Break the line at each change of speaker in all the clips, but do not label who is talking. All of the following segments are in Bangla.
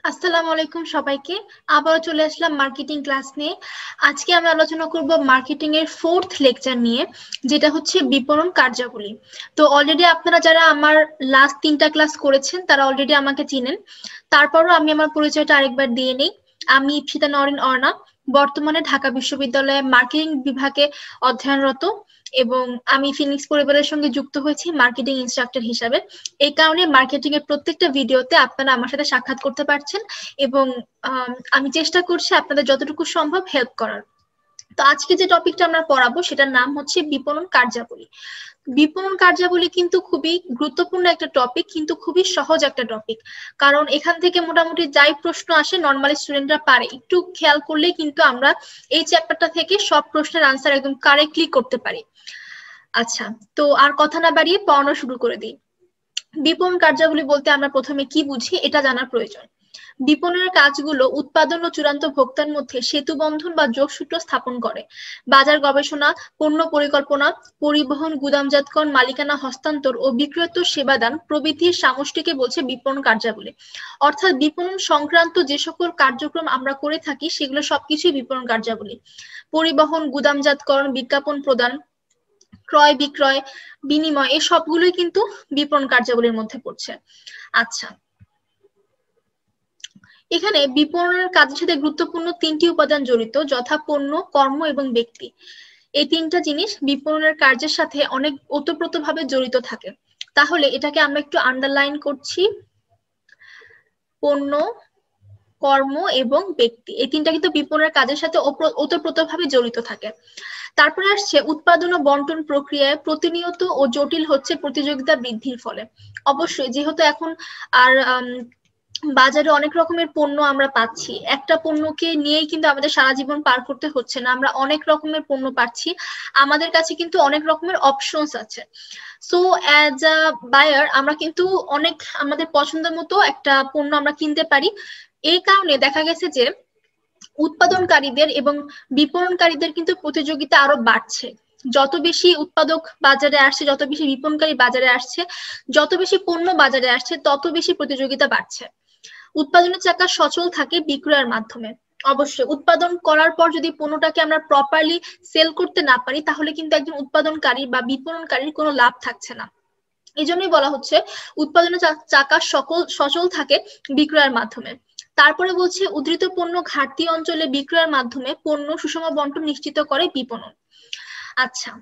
আসসালামু আলাইকুম সবাইকে। আবারও চলে আসলাম মার্কেটিং ক্লাস নিয়ে। আজকে আমরা আলোচনা করব মার্কেটিং এর 4th লেকচার নিয়ে, যেটা হচ্ছে বিপণন কার্যাবলী। তো অলরেডি আপনারা যারা আমার লাস্ট 3টা ক্লাস করেছেন তারা অলরেডি আমাকে চিনেন। তারপরও আমি আমার পরিচয়টা আরেকবার দিয়ে নেই। আমি ইপসিতা নওরিন অর্ণা, বর্তমানে ঢাকা বিশ্ববিদ্যালয়ে মার্কেটিং বিভাগে অধ্যয়নরত এবং আমি ফিনিক্স পরিবারের সঙ্গে যুক্ত হয়েছি মার্কেটিং ইনস্ট্রাক্টর হিসাবে। এই কারণে মার্কেটিং এর প্রত্যেকটা ভিডিওতে আপনারা আমার সাথে সাক্ষাৎ করতে পারছেন এবং আমি চেষ্টা করছি আপনাদের যতটুকু সম্ভব হেল্প করার। তো আজকে যে টপিকটা আমরা পড়াবো সেটার নাম হচ্ছে বিপণন কার্যাবলী। বিপণন কার্যাবলী কিন্তু খুবই গুরুত্বপূর্ণ একটা টপিক, কিন্তু খুবই সহজ একটা টপিক। কারণ এখান থেকে মোটামুটি যাই প্রশ্ন আসে নর্মালি স্টুডেন্টরা পারে, একটু খেয়াল করলেই কিন্তু আমরা এই চ্যাপ্টারটা থেকে সব প্রশ্নের আনসার একদম কারেক্টলি করতে পারি। আচ্ছা, তো আর কথা না বাড়িয়ে পড়ানো শুরু করে দিই। বিপণন কার্যাবলী বলতে আমরা প্রথমে কি বুঝি এটা জানার প্রয়োজন। বিপণনের কাজগুলো উৎপাদন ও চূড়ান্ত ভোক্তার মধ্যে সেতু বন্ধন বা যোগসূত্র স্থাপন করে। বাজার গবেষণা, পণ্য পরিকল্পনা, পরিবহন, গুদামজাতকরণ, মালিকানা হস্তান্তর ও বিক্রয়োত্তর সেবাদান প্রভৃতির সমষ্টিকে বলছে বিপণন কার্যাবলী। অর্থাৎ বিপণন সংক্রান্ত যে সকল কার্যক্রম আমরা করে থাকি সেগুলো সবকিছুই বিপণন কার্যাবলী। পরিবহন, গুদামজাতকরণ, বিজ্ঞাপন প্রদান, ক্রয় বিক্রয়, বিনিময়, এই সবগুলোই কিন্তু বিপণন কার্যাবলীর মধ্যে পড়ছে। আচ্ছা, এখানে বিপণনের কাজের সাথে গুরুত্বপূর্ণ 3টি উপাদান জড়িত, যথা পণ্য, কর্ম এবং ব্যক্তি। এই 3টা জিনিস বিপণনের কার্যের সাথে অনেক ওতপ্রোতভাবে জড়িত থাকে। তাহলে এটাকে আমরা একটু আন্ডারলাইন করছি। পণ্য, কর্ম এবং ব্যক্তি, এই 3টা কিন্তু বিপণনের কাজের সাথে ওতপ্রোতভাবে জড়িত থাকে। তারপরে আসছে উৎপাদন ও বন্টন প্রক্রিয়ায় প্রতিনিয়ত ও জটিল হচ্ছে প্রতিযোগিতা বৃদ্ধির ফলে। অবশ্যই যেহেতু এখন আর বাজারে অনেক রকমের পণ্য আমরা পাচ্ছি, একটা পণ্যকে নিয়েই কিন্তু আমাদের সারা জীবন পার করতে হচ্ছে না, আমরা অনেক রকমের পণ্য পাচ্ছি, আমাদের কাছে কিন্তু অনেক রকমের অপশনস আছে। সো অ্যাজ আ বায়ার আমরা কিন্তু অনেক আমাদের পছন্দ মতো একটা পণ্য আমরা কিনতে পারি। এই কারণে দেখা গেছে যে উৎপাদনকারীদের এবং বিপণনকারীদের কিন্তু প্রতিযোগিতা আরো বাড়ছে। যত বেশি উৎপাদক বাজারে আসছে, যত বেশি বিপণনকারী বাজারে আসছে, যত বেশি পণ্য বাজারে আসছে, তত বেশি প্রতিযোগিতা বাড়ছে। উৎপাদনের চাকা সচল থাকে বিক্রয়ের মাধ্যমে। অবশ্যই উৎপাদন করার পর যদি পণ্যটাকে আমরা প্রপারলি সেল করতে না পারি তাহলে কিন্তু একজন উৎপাদনকারী বা বিপণনকারীর কোনো লাভ থাকছে না। এই জন্যই বলা হচ্ছে উৎপাদনের চাকা সচল থাকে বিক্রয়ের মাধ্যমে। তারপরে বলছে উদ্ধৃত পণ্য ঘাটতি অঞ্চলে বিক্রয়ের মাধ্যমে পণ্য সুষম বন্টন নিশ্চিত করে বিপণন। আচ্ছা,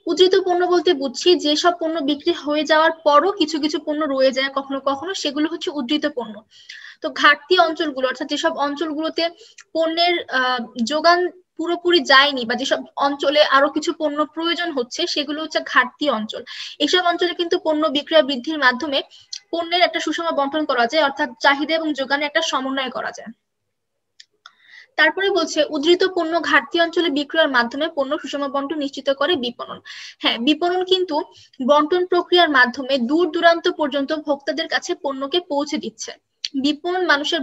উদ্ধৃত পণ্য বলতে বুঝছি যেসব পণ্য বিক্রি হয়ে যাওয়ার পরও কিছু কিছু পণ্য রয়ে যায় কখনো কখনো, সেগুলো হচ্ছে উদ্ধৃত পণ্য। তো ঘাটতি অঞ্চলগুলো অর্থাৎ যেসব অঞ্চলগুলোতে পণ্যের যোগান পুরোপুরি যায়নি বা যেসব অঞ্চলে আরো কিছু পণ্য প্রয়োজন হচ্ছে সেগুলো হচ্ছে ঘাটতি অঞ্চল। এসব অঞ্চলে কিন্তু পণ্য বিক্রয় বৃদ্ধির মাধ্যমে পণ্যের একটা সুষম বন্টন করা যায়, অর্থাৎ চাহিদা এবং যোগানে একটা সমন্বয় করা যায়। তারপরে বলছে উদ্ধৃত পণ্য ঘাটতি অঞ্চলে বিক্রয়ের মাধ্যমে পণ্য সুষম বন্টন নিশ্চিত করে বিপণন। হ্যাঁ, বিপণন কিন্তু বন্টন প্রক্রিয়ার মাধ্যমে দূর দূরান্ত পর্যন্ত ভোক্তাদের কাছে পণ্যকে পৌঁছে দিচ্ছে। বিপণন মানুষের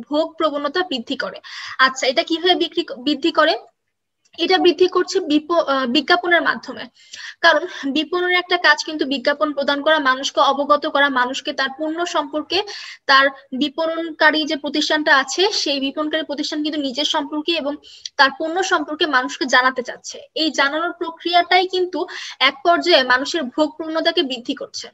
ভোগ প্রবণতা বৃদ্ধি করে। আচ্ছা, এটা কিভাবে বৃদ্ধি করে? এটা বৃদ্ধি করছে বিজ্ঞাপনের মাধ্যমে। কারণ বিপণনের একটা কাজ কিন্তু বিজ্ঞাপন প্রদান করা, মানুষকে অবগত করা, মানুষকে তার পণ্য সম্পর্কে, তার বিপণনকারী যে প্রতিষ্ঠানটা আছে সেই বিপণনকারী প্রতিষ্ঠান কিন্তু নিজের সম্পর্কে এবং তার পণ্য সম্পর্কে মানুষকে জানাতে চাচ্ছে। এই জানানোর প্রক্রিয়াটাই কিন্তু এক পর্যায়ে মানুষের ভোগ প্রবণতাকে বৃদ্ধি করছে।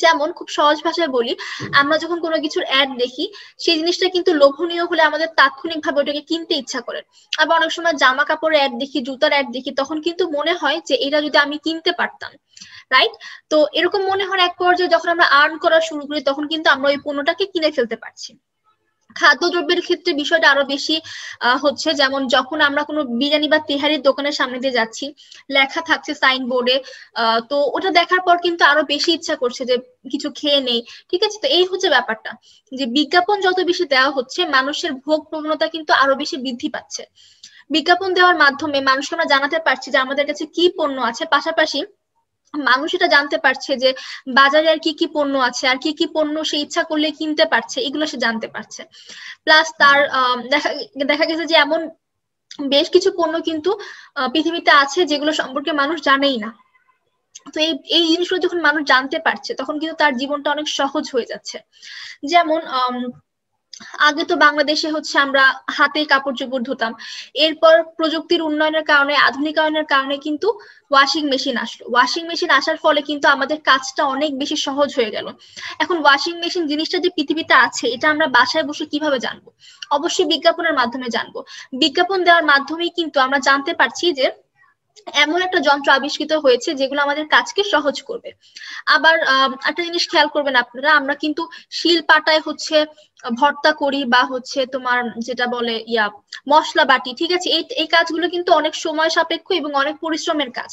যেমন খুব সহজ ভাষায় বলি, আমরা যখন কোনো কিছুর অ্যাড দেখি সেই জিনিসটা কিন্তু লোভনীয় হলে আমাদের তাৎক্ষণিকভাবে ওটাকে কিনতে ইচ্ছা করে। আবার অনেক সময় জামা কাপড়ের অ্যাড দেখি, জুতার অ্যাড দেখি, তখন কিন্তু মনে হয় যে এটা যদি আমি কিনতে পারতাম, রাইট? তো এরকম মনে হয় এক পর্যায়ে যখন আমরা আর্ন করা শুরু করি তখন কিন্তু আমরা ওই পণ্যটাকে কিনে ফেলতে পারছি। খাদ্যদ্রব্যের ক্ষেত্রে বিষয়টা আরো বেশি হচ্ছে, যেমন যখন আমরা কোনো বিরিয়ানি বা তেহারির দোকানের সামনে দিয়ে যাচ্ছি, লেখা থাকছে সাইন বোর্ডে, তো ওটা দেখার পর কিন্তু আরো বেশি ইচ্ছা করছে যে কিছু খেয়ে নেই। ঠিক আছে, তো এই হচ্ছে ব্যাপারটা, যে বিজ্ঞাপন যত বেশি দেওয়া হচ্ছে মানুষের ভোগ প্রবণতা কিন্তু আরো বেশি বৃদ্ধি পাচ্ছে। বিজ্ঞাপন দেওয়ার মাধ্যমে মানুষকে আমরা জানাতে পারছি যে আমাদের কাছে কি পণ্য আছে, পাশাপাশি মানুষ এটা জানতে পারছে যে বাজারে আর কি কি পণ্য আছে, আর কি কি পণ্য সে ইচ্ছা করলে কিনতে পারছে, এগুলো সে জানতে পারছে। প্লাস তার দেখা দেখা গেছে যে এমন বেশ কিছু পণ্য কিন্তু পৃথিবীতে আছে যেগুলো সম্পর্কে মানুষ জানেই না। তো এই জিনিসগুলো যখন মানুষ জানতে পারছে তখন কিন্তু তার জীবনটা অনেক সহজ হয়ে যাচ্ছে। যেমন আগে তো বাংলাদেশে হচ্ছে আমরা হাতে কাপড় চোপড় ধুতাম, এরপর প্রযুক্তির উন্নয়নের কারণে, আধুনিকায়নের কারণে কিন্তু ওয়াশিং মেশিন আসলো। ওয়াশিং মেশিন আসার ফলে কিন্তু আমাদের কাজটা অনেক বেশি সহজ হয়ে গেল। এখন ওয়াশিং মেশিন জিনিসটা যে পৃথিবীতে আছে এটা আমরা বাসায় বসে কিভাবে জানবো? অবশ্যই বিজ্ঞাপনের মাধ্যমে জানবো। বিজ্ঞাপন দেওয়ার মাধ্যমেই কিন্তু আমরা জানতে পারছি যে এমন একটা যন্ত্র আবিষ্কৃত হয়েছে যেগুলো আমাদের কাজকে সহজ করবে। আবার একটা জিনিস খেয়াল করবেন আপনারা, আমরা কিন্তু শিল পাটায় হচ্ছে ভর্তা করি বা হচ্ছে তোমার যেটা বলে মশলা বাটি, ঠিক আছে? এই কাজগুলো কিন্তু অনেক সময় সাপেক্ষ এবং অনেক পরিশ্রমের কাজ।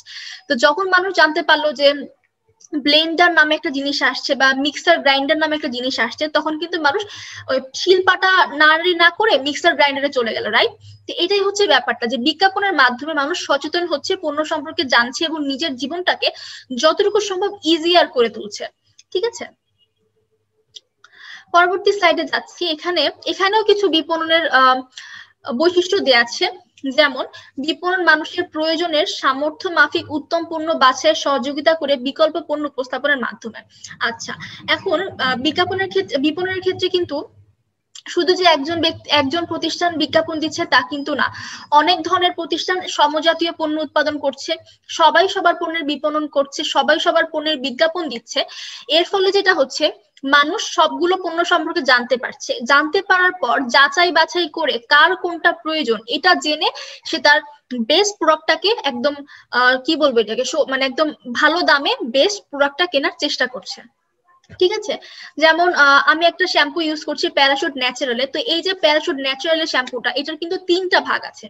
তো যখন মানুষ জানতে পারলো যে ব্লেন্ডার নামে একটা জিনিস আসছে বা মিক্সার গ্রাইন্ডার নামে একটা জিনিস আসছে, তখন কিন্তু মানুষ ওই শিলপাটা নাড়াড়ি না করে মিক্সার গ্রাইন্ডারে চলে গেল, রাইট? তো এটাই হচ্ছে ব্যাপারটা, যে বিজ্ঞাপনের মাধ্যমে মানুষ সচেতন হচ্ছে, পণ্য সম্পর্কে জানছে এবং নিজের জীবনটাকে যতটুকু সম্ভব ইজিয়ার করে তুলছে। ঠিক আছে, পরবর্তী স্লাইডে যাচ্ছি। এখানেও কিছু বিপণনের বৈশিষ্ট্য দেয়া আছে। যেমন বিপণন মানুষের প্রয়োজনের সামর্থ্য মাফিক উত্তম পণ্য বাছাইয়ের সহযোগিতা করে বিকল্প পণ্য উপস্থাপনের মাধ্যমে। আচ্ছা, এখন বিপণনের ক্ষেত্রে কিন্তু শুধু যে একজন প্রতিষ্ঠান বিজ্ঞাপন দিচ্ছে তা কিন্তু না, অনেক ধরনের প্রতিষ্ঠান সমজাতীয় পণ্য উৎপাদন করছে, সবাই সবার পণ্যের বিপণন করছে, সবাই সবার পণ্যের বিজ্ঞাপন দিচ্ছে। এর ফলে যেটা হচ্ছে, মানুষ সবগুলো পণ্য সম্পর্কে জানতে পারছে, জানতে পারার পর যাচাই বাছাই করে কার কোনটা প্রয়োজন এটা জেনে সে তার বেস্ট প্রোডাক্টটাকে একদম কি বলবো এটাকে, মানে একদম ভালো দামে বেস্ট প্রোডাক্টটা কেনার চেষ্টা করছে। ঠিক আছে, যেমন আমি একটা শ্যাম্পু ইউজ করছি প্যারাশুট ন্যাচারালে। তো এই যে প্যারাশুট ন্যাচারালের শ্যাম্পুটা, এটার কিন্তু 3টা ভাগ আছে।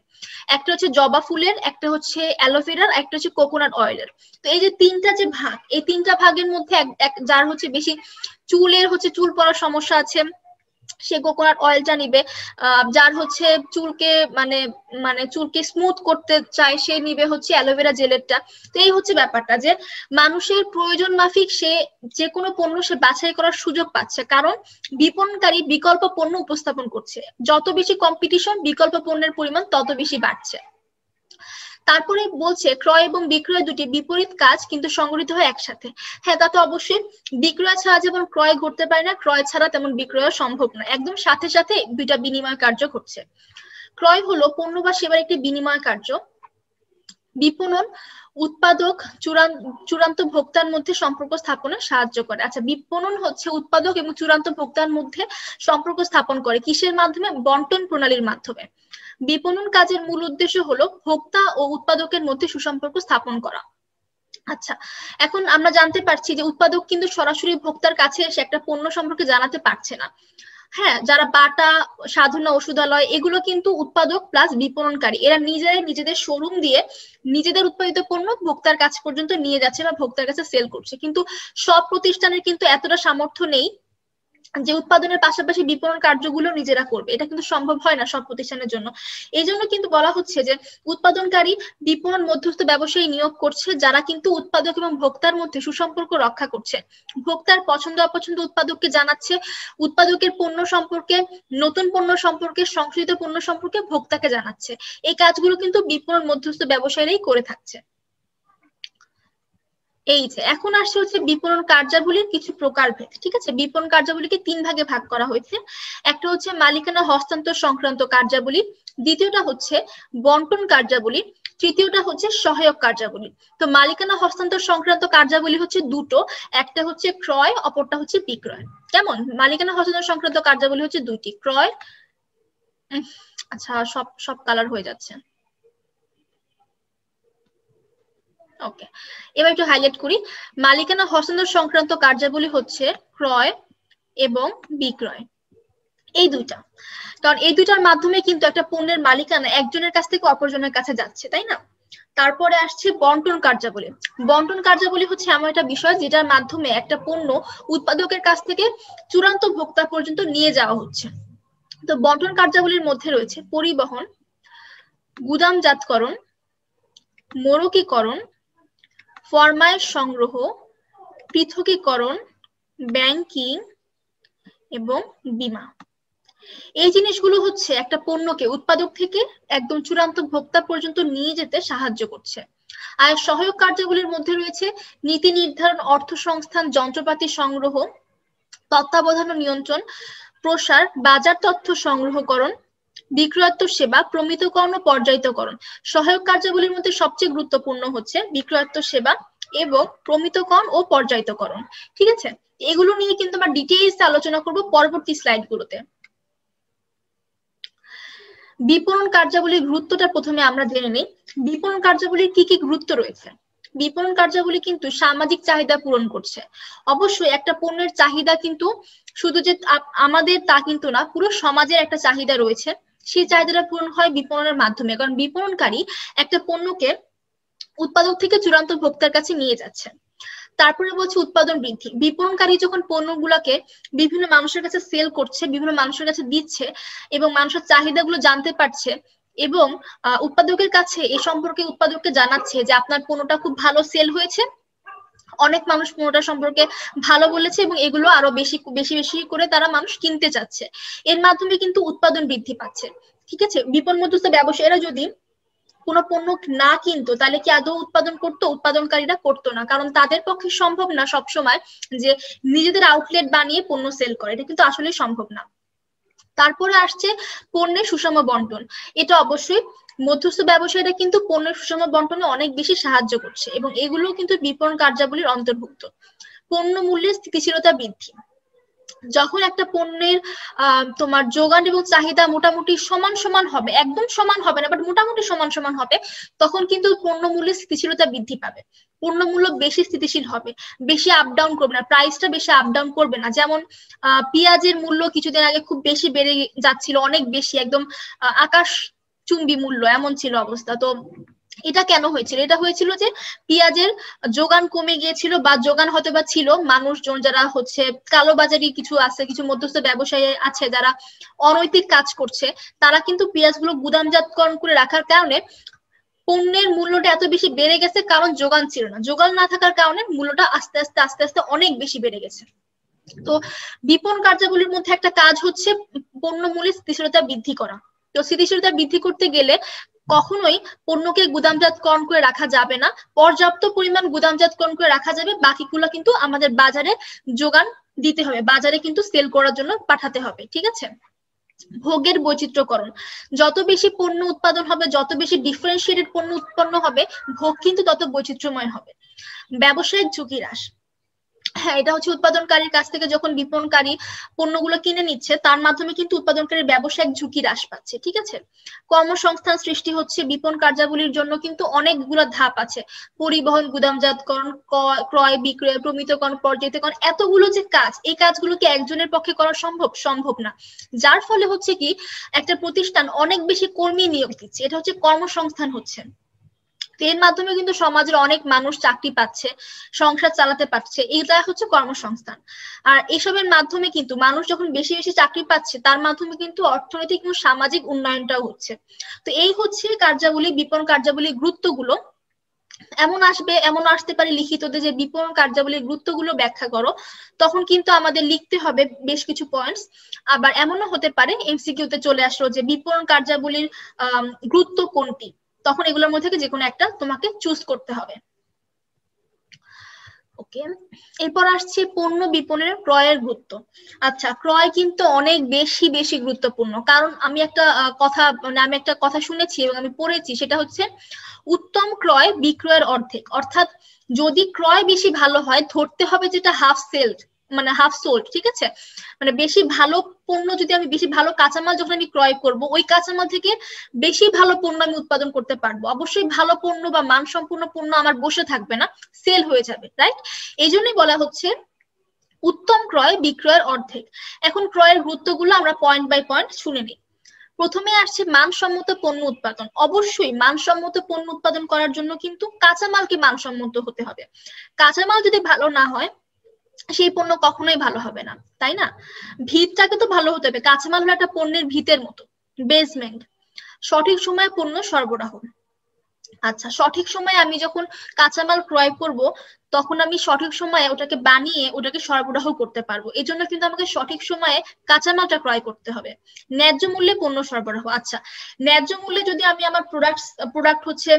একটা হচ্ছে জবা ফুলের, একটা হচ্ছে অ্যালোভেরার, একটা হচ্ছে কোকোনাট অয়েলের। তো এই যে 3টা যে ভাগ, এই 3টা ভাগের মধ্যে যার হচ্ছে বেশি চুল পড়ার সমস্যা আছে সে কোকোনাট অয়েলটা নিবে, যার হচ্ছে চুলকে মানে মানে চুলকে স্মুথ করতে চায় সে নিবে হচ্ছে অ্যালোভেরা জেলেরটা। তো এই হচ্ছে ব্যাপারটা, যে মানুষের প্রয়োজন মাফিক সে যে কোনো পণ্য সে বাছাই করার সুযোগ পাচ্ছে, কারণ বিপণনকারী বিকল্প পণ্য উপস্থাপন করছে। যত বেশি কম্পিটিশন, বিকল্প পণ্যের পরিমাণ তত বেশি বাড়ছে। তারপরে বলছে ক্রয় এবং বিক্রয় দুটি বিপরীত কাজ কিন্তু সংগঠিত হয় একসাথে। হ্যাঁ, তা তো অবশ্যই, বিক্রয় ছাড়া যেমন ক্রয় ঘটতে পারে না, ক্রয় ছাড়া তেমন বিক্রয় সম্ভব না, একদম সাথে সাথে দুইটা বিনিময় কার্য ঘটছে। ক্রয় হলো পণ্য বা সেবার একটি বিনিময় কার্য। বিপণন উৎপাদক চূড়ান্ত ভোক্তার মধ্যে সম্পর্ক স্থাপনে সাহায্য করে। আচ্ছা, বিপণন হচ্ছে উৎপাদক এবং চূড়ান্ত ভোক্তার মধ্যে সম্পর্ক স্থাপন করে কিসের মাধ্যমে? বন্টন প্রণালীর মাধ্যমে। বিপণন কাজের মূল উদ্দেশ্য হলো ভোক্তা ও উৎপাদকের মধ্যে সুসম্পর্ক স্থাপন করা। আচ্ছা, এখন আমরা জানতে পারছি যে উৎপাদক কিন্তু সরাসরি ভোক্তার কাছে এসে একটা পণ্য সম্পর্কে জানাতে পারছে না। হ্যাঁ, যারা বাটা, সাধনা, ওষুধালয়, এগুলো কিন্তু উৎপাদক প্লাস বিপণনকারী, এরা নিজেদের শোরুম দিয়ে নিজেদের উৎপাদিত পণ্য ভোক্তার কাছ পর্যন্ত নিয়ে যাচ্ছে বা ভোক্তার কাছে সেল করছে। কিন্তু সব প্রতিষ্ঠানের কিন্তু এতটা সামর্থ্য নেই যে উৎপাদনের পাশাপাশি বিপণন কার্যগুলো নিজেরা করবে, এটা কিন্তু সম্ভব হয় না সব প্রতিষ্ঠানের জন্য। এই জন্য কিন্তু বলা হচ্ছে যে উৎপাদনকারী বিপণন মধ্যস্থ ব্যবসায়ী নিয়োগ করছে, যারা কিন্তু উৎপাদক এবং ভোক্তার মধ্যে সুসম্পর্ক রক্ষা করছে, ভোক্তার পছন্দ অপছন্দ উৎপাদককে জানাচ্ছে, উৎপাদকের পণ্য সম্পর্কে, নতুন পণ্য সম্পর্কে, সংশোধিত পণ্য সম্পর্কে ভোক্তাকে জানাচ্ছে। এই কাজগুলো কিন্তু বিপণন মধ্যস্থ ব্যবসায়ীরাই করে থাকছে। এই যে এখন আসছে হচ্ছে বিপণন কার্যাবলীর কিছু প্রকারভেদ। ঠিক আছে, বিপণন কার্যাবলীকে 3 ভাগে ভাগ করা হয়েছে। একটা হচ্ছে মালিকানা হস্তান্তর সংক্রান্ত কার্যাবলী, দ্বিতীয়টা হচ্ছে বন্টন কার্যাবলী, তৃতীয়টা হচ্ছে সহায়ক কার্যাবলী। তো মালিকানা হস্তান্তর সংক্রান্ত কার্যাবলী হচ্ছে দুটো, একটা হচ্ছে ক্রয়, অপরটা হচ্ছে বিক্রয়। কেমন? মালিকানা হস্তান্তর সংক্রান্ত কার্যাবলী হচ্ছে দুইটি, ক্রয়। আচ্ছা, সব কালার হয়ে যাচ্ছে। ওকে, এবার একটু হাইলাইট করি। মালিকানা হস্তান্তর সংক্রান্ত কার্যাবলী হচ্ছে ক্রয় এবং বিক্রয়, এই দুইটা। কারণ এই দুইটার মাধ্যমে কিন্তু একটা পণ্যের মালিকানা একজনের কাছ থেকে অপরজনের কাছে যাচ্ছে, তাই না? তারপরে আসছে বন্টন কার্যাবলী। বন্টন কার্যাবলী হচ্ছে এমন একটা বিষয় যেটার মাধ্যমে একটা পণ্য উৎপাদকের কাছ থেকে চূড়ান্ত ভোক্তা পর্যন্ত নিয়ে যাওয়া হচ্ছে। তো বন্টন কার্যাবলীর মধ্যে রয়েছে পরিবহন, গুদামজাতকরণ, মোড়কীকরণ, ফরমায়েশ সংগ্রহ, পৃথকীকরণ, ব্যাংকিং এবং বীমা। এই জিনিসগুলো হচ্ছে একটা পণ্যকে উৎপাদক থেকে একদম চূড়ান্ত ভোক্তা পর্যন্ত নিয়ে যেতে সাহায্য করছে। আর সহায়ক কার্যগুলির মধ্যে রয়েছে নীতি নির্ধারণ, অর্থ সংস্থান, যন্ত্রপাতি সংগ্রহ, তত্ত্বাবধান ও নিয়ন্ত্রণ, প্রসার, বাজার তথ্য সংগ্রহকরণ, বিক্রয়োত্তর সেবা, প্রমিতকরণ ও পর্যায়িতকরণ। সহায়ক কার্যাবলীর মধ্যে সবচেয়ে গুরুত্বপূর্ণ হচ্ছে বিক্রয়োত্তর সেবা এবং প্রমিতকরণ ও পর্যায়িতকরণ। ঠিক আছে, এগুলো নিয়ে কিন্তু আমরা ডিটেইলস আলোচনা করব পরবর্তী স্লাইডগুলোতে। বিপণন কার্যাবলীর গুরুত্বটা প্রথমে আমরা জেনে নিই। বিপণন কার্যাবলীর কি কি গুরুত্ব রয়েছে? বিপণন কার্যাবলী কিন্তু সামাজিক চাহিদা পূরণ করছে। অবশ্যই একটা পণ্যের চাহিদা কিন্তু শুধু যে আমাদের তা কিন্তু না, পুরো সমাজের একটা চাহিদা রয়েছে, সেই চাহিদাটা পূরণ হয় বিপণনের মাধ্যমে। কারণ বিপণনকারী একটা পণ্যকে উৎপাদক থেকে চূড়ান্ত ভোক্তার কাছে নিয়ে যাচ্ছে। তারপরে বলছে উৎপাদন বৃদ্ধি। বিপণনকারী যখন পণ্যগুলোকে বিভিন্ন মানুষের কাছে সেল করছে, বিভিন্ন মানুষের কাছে দিচ্ছে এবং মানুষের চাহিদাগুলো জানতে পারছে এবং উৎপাদকের কাছে এ সম্পর্কে উৎপাদককে জানাচ্ছে যে আপনার পণ্যটা খুব ভালো সেল হয়েছে, অনেক মানুষ পণ্যটা সম্পর্কে ভালো বলেছে এবং এগুলো আরো বেশি বেশি বেশি করে তারা মানুষ কিনতে চাচ্ছে, এর মাধ্যমে কিন্তু উৎপাদন বৃদ্ধি পাচ্ছে। ঠিক আছে, বিপণন মধ্যস্থ ব্যবসায়ীরা যদি কোনো পণ্য না কিনতো তাহলে কি আদৌ উৎপাদন করতো? উৎপাদনকারীরা করতো না, কারণ তাদের পক্ষে সম্ভব না সবসময় যে নিজেদের আউটলেট বানিয়ে পণ্য সেল করে, এটা কিন্তু আসলে সম্ভব না। তারপরে আসছে পণ্যের সুষম বন্টন। এটা অবশ্যই মধ্যস্থ ব্যবসায়ীরা কিন্তু পণ্যের সুষম বন্টনে অনেক বেশি সাহায্য করছে এবং এগুলো কিন্তু বিপণন কার্যাবলীর অন্তর্ভুক্ত। পণ্য মূল্যের স্থিতিশীলতা বৃদ্ধি। যখন একটা পণ্যের তোমার যোগান এবং চাহিদা মোটামুটি সমান সমান হবে, একদম সমান হবে না বাট মোটামুটি সমান সমান হবে, তখন কিন্তু পণ্য মূল্যের স্থিতিশীলতা বৃদ্ধি পাবে। পণ্য মূল্য বেশি স্থিতিশীল হবে, বেশি আপ ডাউন করবে না, প্রাইসটা বেশি আপ ডাউন করবে না। যেমন পেঁয়াজের মূল্য কিছুদিন আগে খুব বেশি বেড়ে যাচ্ছিল, অনেক বেশি, একদম আকাশ চুম্বি মূল্য এমন ছিল অবস্থা। তো এটা কেন হয়েছিল? এটা হয়েছিল যে পেঁয়াজের যোগান কমে গিয়েছিল, বা যোগান হয়তো বা ছিল, মানুষজন যারা হচ্ছে কালোবাজারি কিছু আছে, কিছু মধ্যস্থ ব্যবসায়ী আছে যারা অনৈতিক কাজ করছে, তারা কিন্তু পেঁয়াজগুলো গুদামজাতকরণ করে রাখার কারণে পণ্যের মূল্যটা এত বেশি বেড়ে গেছে, কারণ যোগান ছিল না। যোগান না থাকার কারণে মূল্যটা আস্তে আস্তে আস্তে আস্তে অনেক বেশি বেড়ে গেছে। তো বিপণন কার্যাবলীর মধ্যে একটা কাজ হচ্ছে পণ্য মূল্যের স্থিতিশীলতা বৃদ্ধি করা। তো স্থিতিশীলতা বৃদ্ধি করতে গেলে কখনোই পণ্যকে গুদামজাতকরণ করে রাখা যাবে না, পর্যাপ্ত পরিমাণ গুদামজাতকরণ করে রাখা যাবে, বাকিগুলো কিন্তু আমাদের বাজারে যোগান দিতে হবে, বাজারে কিন্তু সেল করার জন্য পাঠাতে হবে। ঠিক আছে, ভোগের বৈচিত্র্যকরণ। যত বেশি পণ্য উৎপাদন হবে, যত বেশি ডিফারেন্সিয়েটেড পণ্য উৎপন্ন হবে, ভোগ কিন্তু তত বৈচিত্র্যময় হবে। ব্যবসায়িক ঝুঁকি হ্রাস। হ্যাঁ, এটা হচ্ছে উৎপাদনকারীর কাছ থেকে যখন বিপণনকারী পণ্যগুলো কিনে নিচ্ছে, তার মাধ্যমে কিন্তু উৎপাদনকারীর ব্যবসায়িক ঝুঁকি হ্রাস পাচ্ছে। ঠিক আছে, কর্মসংস্থান সৃষ্টি হচ্ছে। বিপণন কার্যাবলীর জন্য কিন্তু অনেকগুলো ধাপ আছে, পরিবহন, গুদামজাতকরণ, ক্রয় বিক্রয়, প্রমিতকরণ, পর্যায়িতকরণ, এতগুলো যে কাজ, এই কাজগুলোকে একজনের পক্ষে করা সম্ভব না। যার ফলে হচ্ছে কি, একটা প্রতিষ্ঠান অনেক বেশি কর্মী নিয়োগ দিচ্ছে, এটা হচ্ছে কর্মসংস্থান হচ্ছে। এর মাধ্যমে কিন্তু সমাজের অনেক মানুষ চাকরি পাচ্ছে, সংসার চালাতে পারছে, এটা হচ্ছে কর্মসংস্থান। আর এসবের মাধ্যমে কিন্তু মানুষ যখন বেশি বেশি চাকরি পাচ্ছে, তার মাধ্যমে কিন্তু অর্থনৈতিক এবং সামাজিক উন্নয়নটাও হচ্ছে। তো এই হচ্ছে কার্যাবলী, বিপণন কার্যাবলীর গুরুত্বগুলো। এমন আসতে পারে লিখিততে যে বিপণন কার্যাবলীর গুরুত্বগুলো ব্যাখ্যা করো, তখন কিন্তু আমাদের লিখতে হবে বেশ কিছু পয়েন্টস। আবার এমনও হতে পারে এমসিকিউতে চলে আসলো যে বিপণন কার্যাবলীর গুরুত্ব কোনটি, তখন এগুলোর মধ্যে থেকে যে কোনো একটা তোমাকে চুজ করতে হবে। ওকে, এরপর আসছে পণ্য বিপণনের ক্রয়ের গুরুত্ব। আচ্ছা, ক্রয় কিন্তু অনেক বেশি বেশি গুরুত্বপূর্ণ, কারণ আমি একটা কথা শুনেছি এবং আমি পড়েছি, সেটা হচ্ছে উত্তম ক্রয় বিক্রয়ের অর্ধেক। অর্থাৎ যদি ক্রয় বেশি ভালো হয়, ধরতে হবে যেটা হাফ সেলড, মানে হাফ সোল্ড। ঠিক আছে, মানে বেশি ভালো পণ্য, যদি আমি বেশি ভালো কাঁচামাল যখন আমি ক্রয় করব, ওই কাঁচামাল থেকে বেশি ভালো পণ্য আমি উৎপাদন করতে পারবো। অবশ্যই ভালো পণ্য বা মানসম্পন্ন পণ্য আমার বসে থাকবে না, সেল হয়ে যাবে, রাইট? এই জন্যই বলা হচ্ছে উত্তম ক্রয় বিক্রয়ের অর্ধেক। এখন ক্রয়ের গুরুত্বগুলো আমরা পয়েন্ট বাই পয়েন্ট শুনে নিই। প্রথমে আসছে মানসম্মত পণ্য উৎপাদন। অবশ্যই মানসম্মত পণ্য উৎপাদন করার জন্য কিন্তু কাঁচামালকে মানসম্মত হতে হবে। কাঁচামাল যদি ভালো না হয়, সেই পণ্য কখনোই ভালো হবে না, তাই না? ভিতটাকে তো ভালো হতে হবে। কাঁচামাল হলো একটা পণ্যের ভিতের মতো, বেসমেন্ট। সঠিক সময়ে পণ্য সরবরাহ। আচ্ছা, সঠিক সময়ে আমি যখন কাঁচামাল ক্রয় করব, তখন আমি সঠিক সময়ে ওটাকে বানিয়ে ওটাকে সরবরাহ করতে পারবো। এই জন্য কিন্তু আমাকে সঠিক সময়ে কাঁচামালটা ক্রয় করতে হবে। ন্যায্য মূল্যে পণ্য সরবরাহ। আচ্ছা, ন্যায্য মূল্যে যদি আমি আমার প্রোডাক্ট হচ্ছে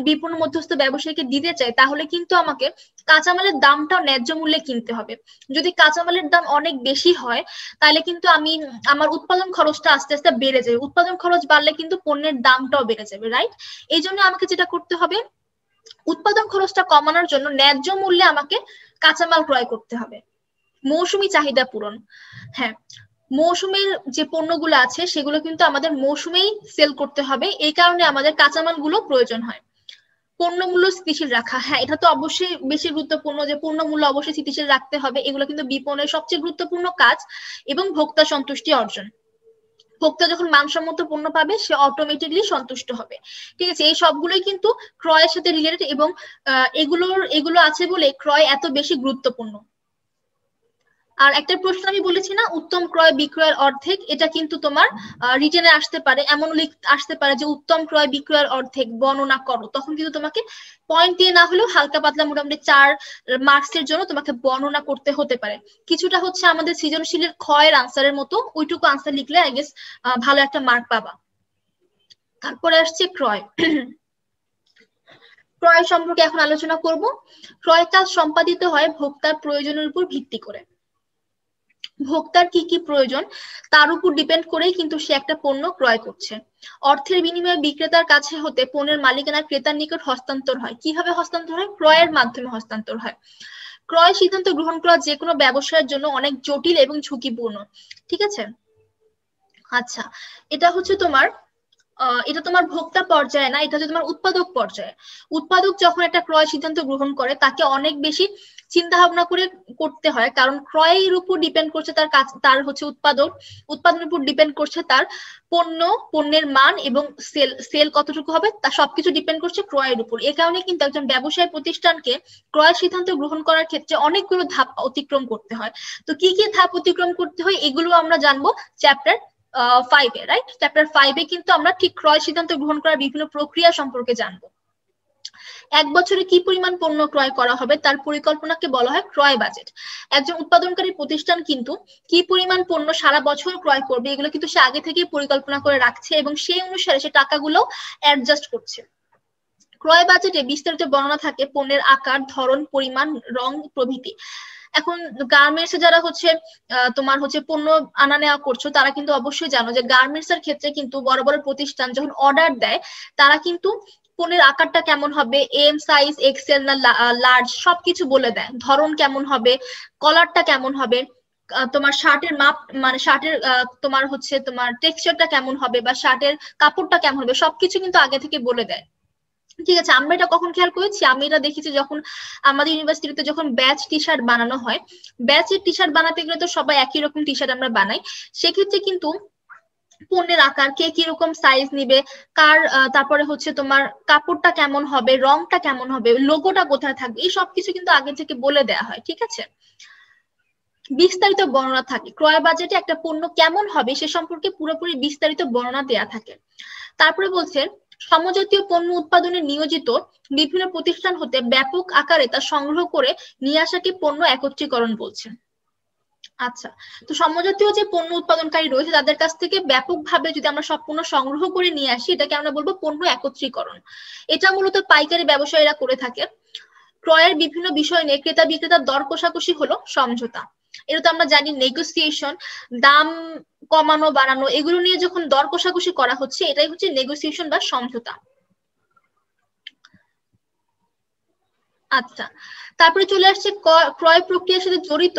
বিপণন মধ্যস্থ ব্যবসায়ীকে দিতে চাই, তাহলে কিন্তু আমাকে কাঁচামালের দামটাও ন্যায্য মূল্যে কিনতে হবে। যদি কাঁচামালের দাম অনেক বেশি হয়, তাহলে কিন্তু আমার উৎপাদন খরচটা আস্তে আস্তে বেড়ে যাবে। উৎপাদন খরচ বাড়লে কিন্তু পণ্যের দামটাও বেড়ে যাবে, রাইট? এই জন্য আমাকে যেটা করতে হবে, উৎপাদন খরচটা কমানোর জন্য ন্যায্য মূল্যে আমাকে কাঁচামাল ক্রয় করতে হবে। মৌসুমী চাহিদা পূরণ। হ্যাঁ, মৌসুমের যে পণ্যগুলো আছে সেগুলো কিন্তু আমাদের মৌসুমেই সেল করতে হবে, এই কারণে আমাদের কাঁচামালগুলো প্রয়োজন হয়। পণ্য মূল্য স্থিতিশীল রাখা। হ্যাঁ, এটা তো অবশ্যই বেশি গুরুত্বপূর্ণ যে পণ্য মূল্য অবশ্যই স্থিতিশীল রাখতে হবে। এগুলো কিন্তু বিপণনের সবচেয়ে গুরুত্বপূর্ণ কাজ। এবং ভোক্তা সন্তুষ্টি অর্জন। ভোক্তা যখন মানসম্মত পণ্য পাবে, সে অটোমেটিকলি সন্তুষ্ট হবে। ঠিক আছে, এই সবগুলোই কিন্তু ক্রয়ের সাথে রিলেটেড, এবং এগুলো আছে বলে ক্রয় এত বেশি গুরুত্বপূর্ণ। আর একটা প্রশ্ন আমি বলেছি না, উত্তম ক্রয় বিক্রয়ের অর্ধেক, এটা কিন্তু তোমার রিটেনে আসতে পারে, এমন আসতে পারে যে উত্তম ক্রয় বিক্রয়ের অর্ধেক বর্ণনা করো। তখন কিন্তু তোমাকে পয়েন্ট দিয়ে না হলেও হালকা পাতলা মোটামুটি 4 মার্কসের জন্য তোমাকে বর্ণনা করতে হতে পারে। কিছুটা হচ্ছে আমাদের সৃজনশীলের ক্ষয়ের আনসারের মতো, ওইটুকু আনসার লিখলে আই গেস ভালো একটা মার্ক পাবা। তারপরে আসছে ক্রয়। ক্রয় সম্পর্কে এখন আলোচনা করব। ক্রয় কাজ সম্পাদিত হয় ভোক্তার প্রয়োজনের উপর ভিত্তি করে। ভোক্তার কি কি প্রয়োজন তার উপর ডিপেন্ড করেই কিন্তু সে একটা পণ্য ক্রয় করছে। অর্থের বিনিময়ে বিক্রেতার কাছে হতে পণ্যের মালিকানা ক্রেতার নিকট হস্তান্তর হয়। কিভাবে হস্তান্তর হয়? ক্রয়ের মাধ্যমে হস্তান্তর হয়। ক্রয় সিদ্ধান্ত গ্রহণ করা যে কোনো ব্যবসায়ের জন্য অনেক জটিল এবং ঝুঁকিপূর্ণ। ঠিক আছে, আচ্ছা, এটা হচ্ছে তোমার এটা তোমার ভোক্তা পর্যায়ে না, এটা হচ্ছে তোমার উৎপাদক পর্যায়ে। উৎপাদক যখন একটা ক্রয় সিদ্ধান্ত গ্রহণ করে, তাকে অনেক বেশি চিন্তা ভাবনা করে করতে হয়, কারণ ক্রয়ের উপর ডিপেন্ড করছে তার হচ্ছে উৎপাদনের উপর ডিপেন্ড করছে তার পণ্যের মান, এবং সেল কতটুকু হবে, তা সবকিছু ডিপেন্ড করছে ক্রয়ের উপর। এ কারণে কিন্তু একজন ব্যবসায়ী প্রতিষ্ঠানকে ক্রয় সিদ্ধান্ত গ্রহণ করার ক্ষেত্রে অনেকগুলো ধাপ অতিক্রম করতে হয়। তো কি কি ধাপ অতিক্রম করতে হয় এগুলো আমরা জানবো চ্যাপ্টার 5-এ, রাইট? চ্যাপ্টার 5-এ কিন্তু আমরা ঠিক ক্রয় সিদ্ধান্ত গ্রহণ করার বিভিন্ন প্রক্রিয়া সম্পর্কে জানবো। এক বছরে কি পরিমাণ পণ্য ক্রয় করা হবে তার পরিকল্পনাকে বলা হয় ক্রয় বাজেট। একজন উৎপাদনকারী প্রতিষ্ঠান কিন্তু কি পরিমাণ পণ্য সারা বছর ক্রয় করবে এগুলো কিন্তু সে আগে থেকেই পরিকল্পনা করে রাখছে, এবং সেই অনুসারে সে টাকাগুলো অ্যাডজাস্ট করছে। ক্রয় বাজেটে বিস্তারিত বর্ণনা থাকে পণ্যের আকার, ধরন, পরিমাণ, রং প্রভৃতি। এখন গার্মেন্টসে যারা হচ্ছে তোমার হচ্ছে পণ্য আনা নেওয়া করছো, তারা কিন্তু অবশ্যই জানো যে গার্মেন্টস এর ক্ষেত্রে কিন্তু বড় বড় প্রতিষ্ঠান যখন অর্ডার দেয়, তারা কিন্তু পণ্যের আকারটা কেমন হবে, এম সাইজ, এক্সেল না লার্জ, সবকিছু বলে দেয়। ধরন কেমন হবে, কলারটা কেমন হবে, তোমার শার্টের মাপ, মানে শার্টের তোমার হচ্ছে তোমার টেক্সচারটা কেমন হবে, বা শার্টের কাপড়টা কেমন হবে, সবকিছু কিন্তু আগে থেকে বলে দেয়। ঠিক আছে, আমরা এটা কখন খেয়াল করেছি? আমি এটা দেখেছি যখন আমাদের ইউনিভার্সিটিতে যখন ব্যাচ টি শার্ট বানানো হয়। ব্যাচের টি শার্ট বানাতে গেলে তো সবাই একই রকম টি শার্ট আমরা বানাই, সেক্ষেত্রে কিন্তু পণ্যের আকার, কে কিরকম সাইজ নিবে, তারপরে হচ্ছে তোমার কাপড়টা কেমন হবে, রংটা কেমন হবে, লোগোটা কোথায় থাকবে, এই সবকিছু কিন্তু আগে থেকে বলে দেওয়া হয়। ঠিক আছে, বিস্তারিত বর্ণনা থাকে। ক্রয় বাজেটে একটা পণ্য কেমন হবে সে সম্পর্কে পুরোপুরি বিস্তারিত বর্ণনা দেয়া থাকে। তারপরে বলছে সমজাতীয় পণ্য উৎপাদনে নিয়োজিত বিভিন্ন প্রতিষ্ঠান হতে ব্যাপক আকারে তা সংগ্রহ করে নিয়ে আসাকে পণ্য একত্রীকরণ বলছে। আচ্ছা, তো সমজাতীয় যে পণ্য উৎপাদনকারী রয়েছে তাদের কাছ থেকে ব্যাপকভাবে যদি আমরা সব পণ্য সংগ্রহ করে নিয়ে আসি, এটাকে আমরা বলবো পণ্য একত্রীকরণ। এটা মূলত পাইকারি ব্যবসায়ীরা করে থাকে। ক্রয়ের বিভিন্ন বিষয় নিয়ে ক্রেতা বিক্রেতার দর কষাকষি হলো সমঝোতা। এটা তো আমরা জানি নেগোসিয়েশন, দাম কমানো বাড়ানো এগুলো নিয়ে যখন দর কষাকষি করা হচ্ছে, এটাই হচ্ছে নেগোসিয়েশন বা সমঝোতা। আচ্ছা, তারপরে চলে আসছে ক্রয় প্রক্রিয়ার সাথে জড়িত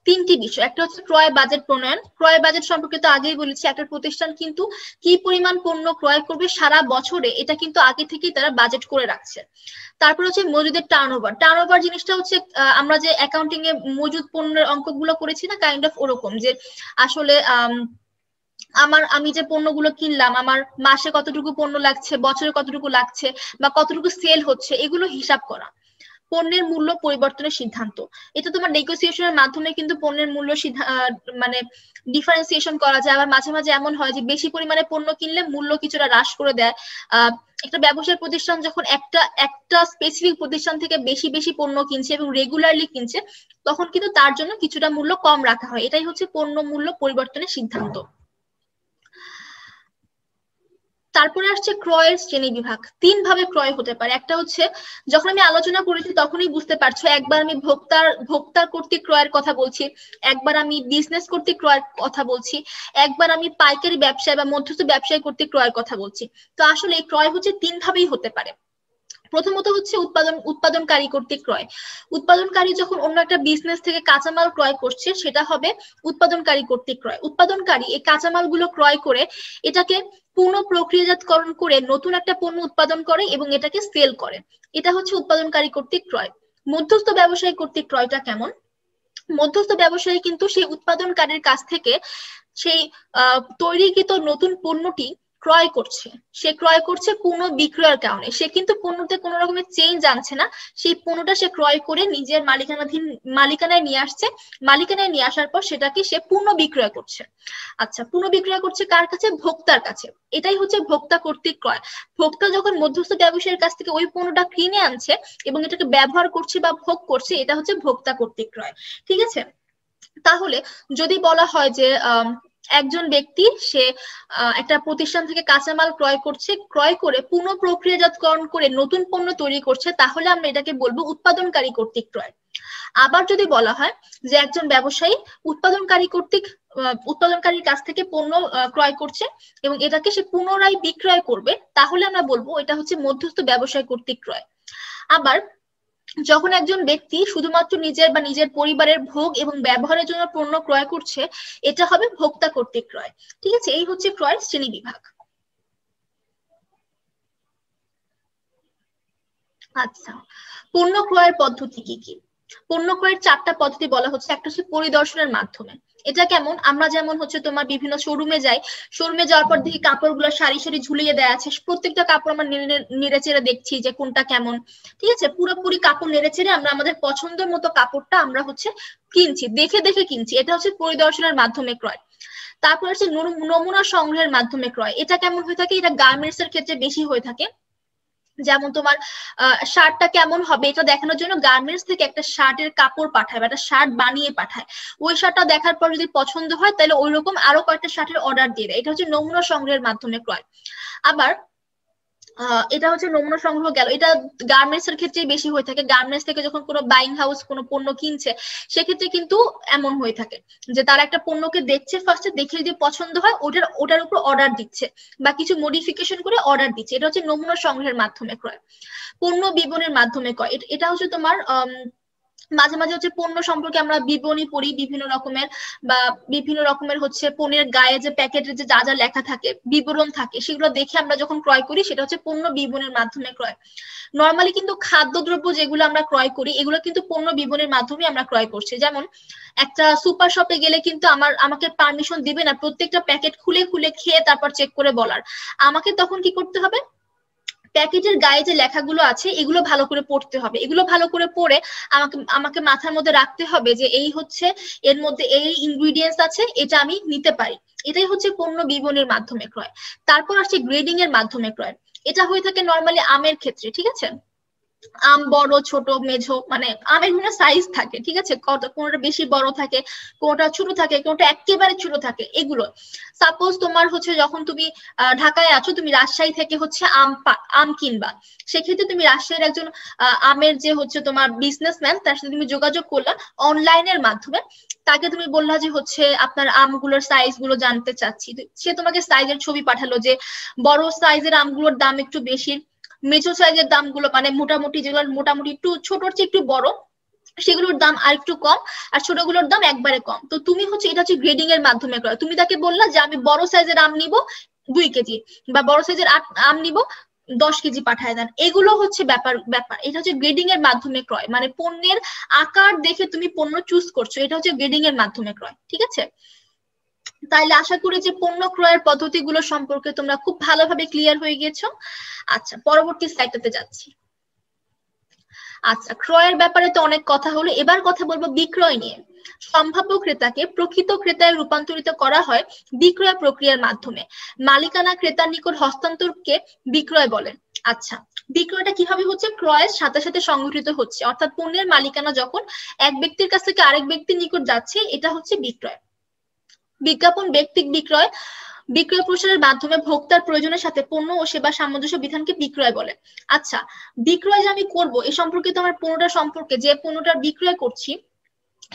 3টি বিষয়। একটা হচ্ছে ক্রয় বাজেট প্রণয়ন। ক্রয় বাজেট সম্পর্কে তো আগেই বলেছি, একটা প্রতিষ্ঠান কিন্তু কি পরিমাণ পণ্য ক্রয় করবে সারা বছরে, এটা কিন্তু আগে থেকেই তারা বাজেট করে রাখছে। তারপর হচ্ছে মজুদের টার্নওভার। টার্নওভার জিনিসটা হচ্ছে আমরা যে অ্যাকাউন্টিং এ মজুদ পণ্যের অঙ্কগুলো করেছি না, কাইন্ড অফ ওরকম, যে আসলে আমি যে পণ্যগুলো কিনলাম, আমার মাসে কতটুকু পণ্য লাগছে, বছরে কতটুকু লাগছে, বা কতটুকু সেল হচ্ছে, এগুলো হিসাব করা। পণ্যের মূল্য পরিবর্তনের সিদ্ধান্ত। এটা তোমার নেগোসিয়েশনের মাধ্যমে কিন্তু পণ্যের মূল্য মানে ডিফারেন্সিয়েশন করা যায়। আবার মাঝে মাঝে এমন হয় যে বেশি পরিমাণে পণ্য কিনলে মূল্য কিছুটা হ্রাস করে দেয়। একটা ব্যবসায়িক প্রতিষ্ঠান যখন একটা স্পেসিফিক প্রতিষ্ঠান থেকে বেশি বেশি পণ্য কিনছে এবং রেগুলারলি কিনছে, তখন কিন্তু তার জন্য কিছুটা মূল্য কম রাখা হয়। এটাই হচ্ছে পণ্য মূল্য পরিবর্তনের সিদ্ধান্ত। তারপরে আসছে ক্রয়ের শ্রেণী বিভাগ। 3 ভাবে ক্রয় হতে পারে। একটা হচ্ছে, যখন আমি আলোচনা করেছি তখনই বুঝতে পারছো, একবার আমি ভোক্তার কর্তৃক ক্রয়ের কথা বলছি, একবার আমি বিজনেস কর্তৃক ক্রয়ের কথা বলছি, একবার আমি পাইকারি ব্যবসায় বা মধ্যস্থ ব্যবসায়ী কর্তৃক ক্রয়ের কথা বলছি। তো আসলে এই ক্রয় হচ্ছে 3 ভাবেই হতে পারে। প্রথমত হচ্ছে উৎপাদনকারী কর্তৃক ক্রয়। উৎপাদনকারী যখন অন্য একটা বিজনেস থেকে কাঁচামাল ক্রয় করছে, সেটা হবে উৎপাদনকারী কর্তৃক ক্রয়। উৎপাদনকারী এই কাঁচামালগুলো ক্রয় করে এটাকে পুনঃ প্রক্রিয়াজাতকরণ করে নতুন একটা পণ্য উৎপাদন করে এবং এটাকে সেল করে। এটা হচ্ছে উৎপাদনকারী কর্তৃক ক্রয়। মধ্যস্থ ব্যবসায়ী কর্তৃক ক্রয়টা কেমন? মধ্যস্থ ব্যবসায়ী কিন্তু সেই উৎপাদনকারীর কাছ থেকে সেই তৈরিকৃত নতুন পণ্যটি ক্রয় করছে। সে ক্রয় করছে পুনঃ বিক্রয়ের কারণে। সে কিন্তু পণ্যতে কোনো রকমের চেঞ্জ আনছে না। সেই পণ্যটা সে ক্রয় করে নিজের মালিকানায় নিয়ে আসছে। মালিকানায় নিয়ে আসার পর সেটাকে সে পুনঃ বিক্রয় করছে। আচ্ছা, পুনঃ বিক্রয় করছে কার কাছে? ভোক্তার কাছে। এটাই হচ্ছে ভোক্তা কর্তৃক ক্রয়। ভোক্তা যখন মধ্যস্থ ব্যবসায়ীর কাছ থেকে ওই পণ্যটা কিনে আনছে এবং এটাকে ব্যবহার করছে বা ভোগ করছে, এটা হচ্ছে ভোক্তা কর্তৃক ক্রয়। ঠিক আছে? তাহলে যদি বলা হয় যে একজন ব্যক্তি সে একটা প্রতিষ্ঠান থেকে কাঁচামাল ক্রয় করছে, ক্রয় করে পুনঃ প্রক্রিয়াজাতকরণ করে নতুন পণ্য তৈরি করছে, তাহলে আমরা এটাকে বলবো উৎপাদনকারী কর্তৃক ক্রয়। আবার যদি বলা হয় যে একজন ব্যবসায়ী উৎপাদনকারীর কাছ থেকে পণ্য ক্রয় করছে এবং এটাকে সে পুনরায় বিক্রয় করবে, তাহলে আমরা বলবো এটা হচ্ছে মধ্যস্থ ব্যবসায়ী কর্তৃক ক্রয়। আবার যখন একজন ব্যক্তি শুধুমাত্র নিজের বা নিজের পরিবারের ভোগ এবং ব্যবহারের জন্য পণ্য ক্রয় করছে, এটা হবে ভোক্তা কর্তৃক ক্রয়। ঠিক আছে? এই হচ্ছে ক্রয়ের শ্রেণী বিভাগ। আচ্ছা, পণ্য ক্রয়ের পদ্ধতি কি কি? পণ্য ক্রয়ের 4টা পদ্ধতি বলা হচ্ছে। একটা হচ্ছে পরিদর্শনের মাধ্যমে। এটা কেমন? আমরা যেমন হচ্ছে তোমার বিভিন্ন শোরুমে যাই, শোরুমে যাওয়ার পর দেখি কাপড়গুলো সারি সারি ঝুলিয়ে দেওয়া আছে। প্রত্যেকটা কাপড় আমরা নেড়ে চেড়ে দেখছি যে কোনটা কেমন। ঠিক আছে? পুরোপুরি কাপড় নেড়ে চেড়ে আমরা আমাদের পছন্দের মতো কাপড়টা আমরা হচ্ছে কিনছি, দেখে দেখে কিনছি। এটা হচ্ছে পরিদর্শনের মাধ্যমে ক্রয়। তারপর হচ্ছে নমুনা সংগ্রহের মাধ্যমে ক্রয়। এটা কেমন হয়ে থাকে? এটা গার্মেন্টস এর ক্ষেত্রে বেশি হয়ে থাকে। যেমন তোমার শার্টটা কেমন হবে এটা দেখানোর জন্য গার্মেন্টস থেকে একটা শার্টের কাপড় পাঠায় বা একটা শার্ট বানিয়ে পাঠায়। ওই শার্টটা দেখার পর যদি পছন্দ হয়, তাহলে ওই রকম আরো কয়েকটা শার্টের অর্ডার দিয়ে দেয়। এটা হচ্ছে নমুনা সংগ্রহের মাধ্যমে ক্রয়। আবার এটা হচ্ছে নমুনা সংগ্রহ গেল। এটা গার্মেন্টস এর ক্ষেত্রে বেশি হয়ে থাকে। গার্মেন্টস থেকে যখন কোনো বাইং হাউস কোনো পণ্য কিনছে, সেক্ষেত্রে কিন্তু এমন হয়ে থাকে যে তারা একটা পণ্যকে দেখছে, ফার্স্টে দেখে যদি পছন্দ হয় ওটার উপর অর্ডার দিচ্ছে বা কিছু মডিফিকেশন করে অর্ডার দিচ্ছে। এটা হচ্ছে নমুনা সংগ্রহের মাধ্যমে ক্রয়। পণ্য বিবরণের মাধ্যমে ক্রয়, এটা হচ্ছে তোমার মাঝে মাঝে হচ্ছে পণ্য সম্পর্কে আমরা বিবরণী পড়ি বিভিন্ন রকমের হচ্ছে পণ্যের গায়ে যে প্যাকেটে যে যা যা লেখা থাকে, বিবরণ থাকে, সেগুলো দেখে আমরা যখন ক্রয় করি, সেটা হচ্ছে পণ্য বিবরণের মাধ্যমে ক্রয়। নর্মালি কিন্তু খাদ্যদ্রব্য যেগুলো আমরা ক্রয় করি, এগুলো কিন্তু পণ্য বিবরণের মাধ্যমে আমরা ক্রয় করছি। যেমন একটা সুপার শপে গেলে কিন্তু আমাকে পারমিশন দিবে না প্রত্যেকটা প্যাকেট খুলে খুলে খেয়ে তারপর চেক করে বলার। আমাকে তখন কি করতে হবে? প্যাকেটের গায়ে যে লেখাগুলো আছে এগুলো ভালো করে পড়তে হবে। এগুলো ভালো করে পড়ে আমাকে মাথার মধ্যে রাখতে হবে যে এই হচ্ছে, এর মধ্যে এই ইনগ্রিডিয়েন্টস আছে, এটা আমি নিতে পারি। এটাই হচ্ছে পণ্য বিবরণের মাধ্যমে ক্রয়। তারপর আসছে গ্রেডিং এর মাধ্যমে ক্রয়। এটা হয়ে থাকে নর্মালি আমের ক্ষেত্রে। ঠিক আছে? আম বড় ছোট মেঝো, মানে আমের বিভিন্ন সাইজ থাকে। ঠিক আছে? কোনটা বেশি বড় থাকে, কোনটা ছোট থাকে, কোনটা একেবারে ছোট থাকে। এগুলো সাপোজ তোমার হচ্ছে যখন তুমি ঢাকায় আছো, তুমি রাজশাহী থেকে হচ্ছে আম কিনবা, সেক্ষেত্রে তুমি রাজশাহীর একজন আমের যে হচ্ছে তোমার বিজনেসম্যান, তার সাথে তুমি যোগাযোগ করলা অনলাইনের মাধ্যমে। তাকে তুমি বললা যে হচ্ছে আপনার আমগুলোর সাইজ গুলো জানতে চাচ্ছি। সে তোমাকে সাইজের ছবি পাঠালো যে বড় সাইজের আমগুলোর দাম একটু বেশি, মেজো সাইজের দামগুলো মানে মোটামুটি যেগুলো মোটামুটি একটু ছোটর চেয়ে একটু বড়, সেগুলোর দাম আর একটু কম, আর ছোটগুলোর দাম একবারে কম। তো তুমি হচ্ছে এটা হচ্ছে গ্রেডিং এর মাধ্যমে করো। তুমি তাকে বললা যে আমি বড় সাইজের আম নিব 2 কেজি, বা বড় সাইজের আম নিব 10 কেজি পাঠায় দেন। এগুলো হচ্ছে ব্যাপার। এটা হচ্ছে গ্রেডিং এর মাধ্যমে ক্রয়, মানে পণ্যের আকার দেখে তুমি পণ্য চুজ করছো, এটা হচ্ছে গ্রেডিং এর মাধ্যমে ক্রয়। ঠিক আছে? তাইলে আশা করি যে পণ্য ক্রয়ের পদ্ধতিগুলো সম্পর্কে তোমরা খুব ভালোভাবে ক্লিয়ার হয়ে গেছো। আচ্ছা, পরবর্তী স্লাইডটাতে যাচ্ছি। আচ্ছা, ক্রয়ের ব্যাপারে তো অনেক কথা হলো, এবার কথা বলবো বিক্রয় নিয়ে। সম্ভাব্য ক্রেতাকে প্রকৃত ক্রেতায় রূপান্তরিত করা হয় বিক্রয় প্রক্রিয়ার মাধ্যমে। মালিকানা ক্রেতার নিকট হস্তান্তরকে বিক্রয় বলে। আচ্ছা, বিক্রয়টা কিভাবে হচ্ছে? ক্রয়ের সাথে সাথে সংঘটিত হচ্ছে, অর্থাৎ পণ্যের মালিকানা যখন এক ব্যক্তির কাছ থেকে আরেক ব্যক্তির নিকট যাচ্ছে, এটা হচ্ছে বিক্রয়। বিজ্ঞাপন ব্যক্তিক বিক্রয়। বিক্রয় প্রসারের মাধ্যমে ভোক্তার প্রয়োজনের সাথে পণ্য ও সেবা সামঞ্জস্য বিধানকে বিক্রয় বলে। আচ্ছা, বিক্রয় যে আমি করব এ সম্পর্কিত আমার পণ্যটা সম্পর্কে, যে পণ্যটা বিক্রয় করছি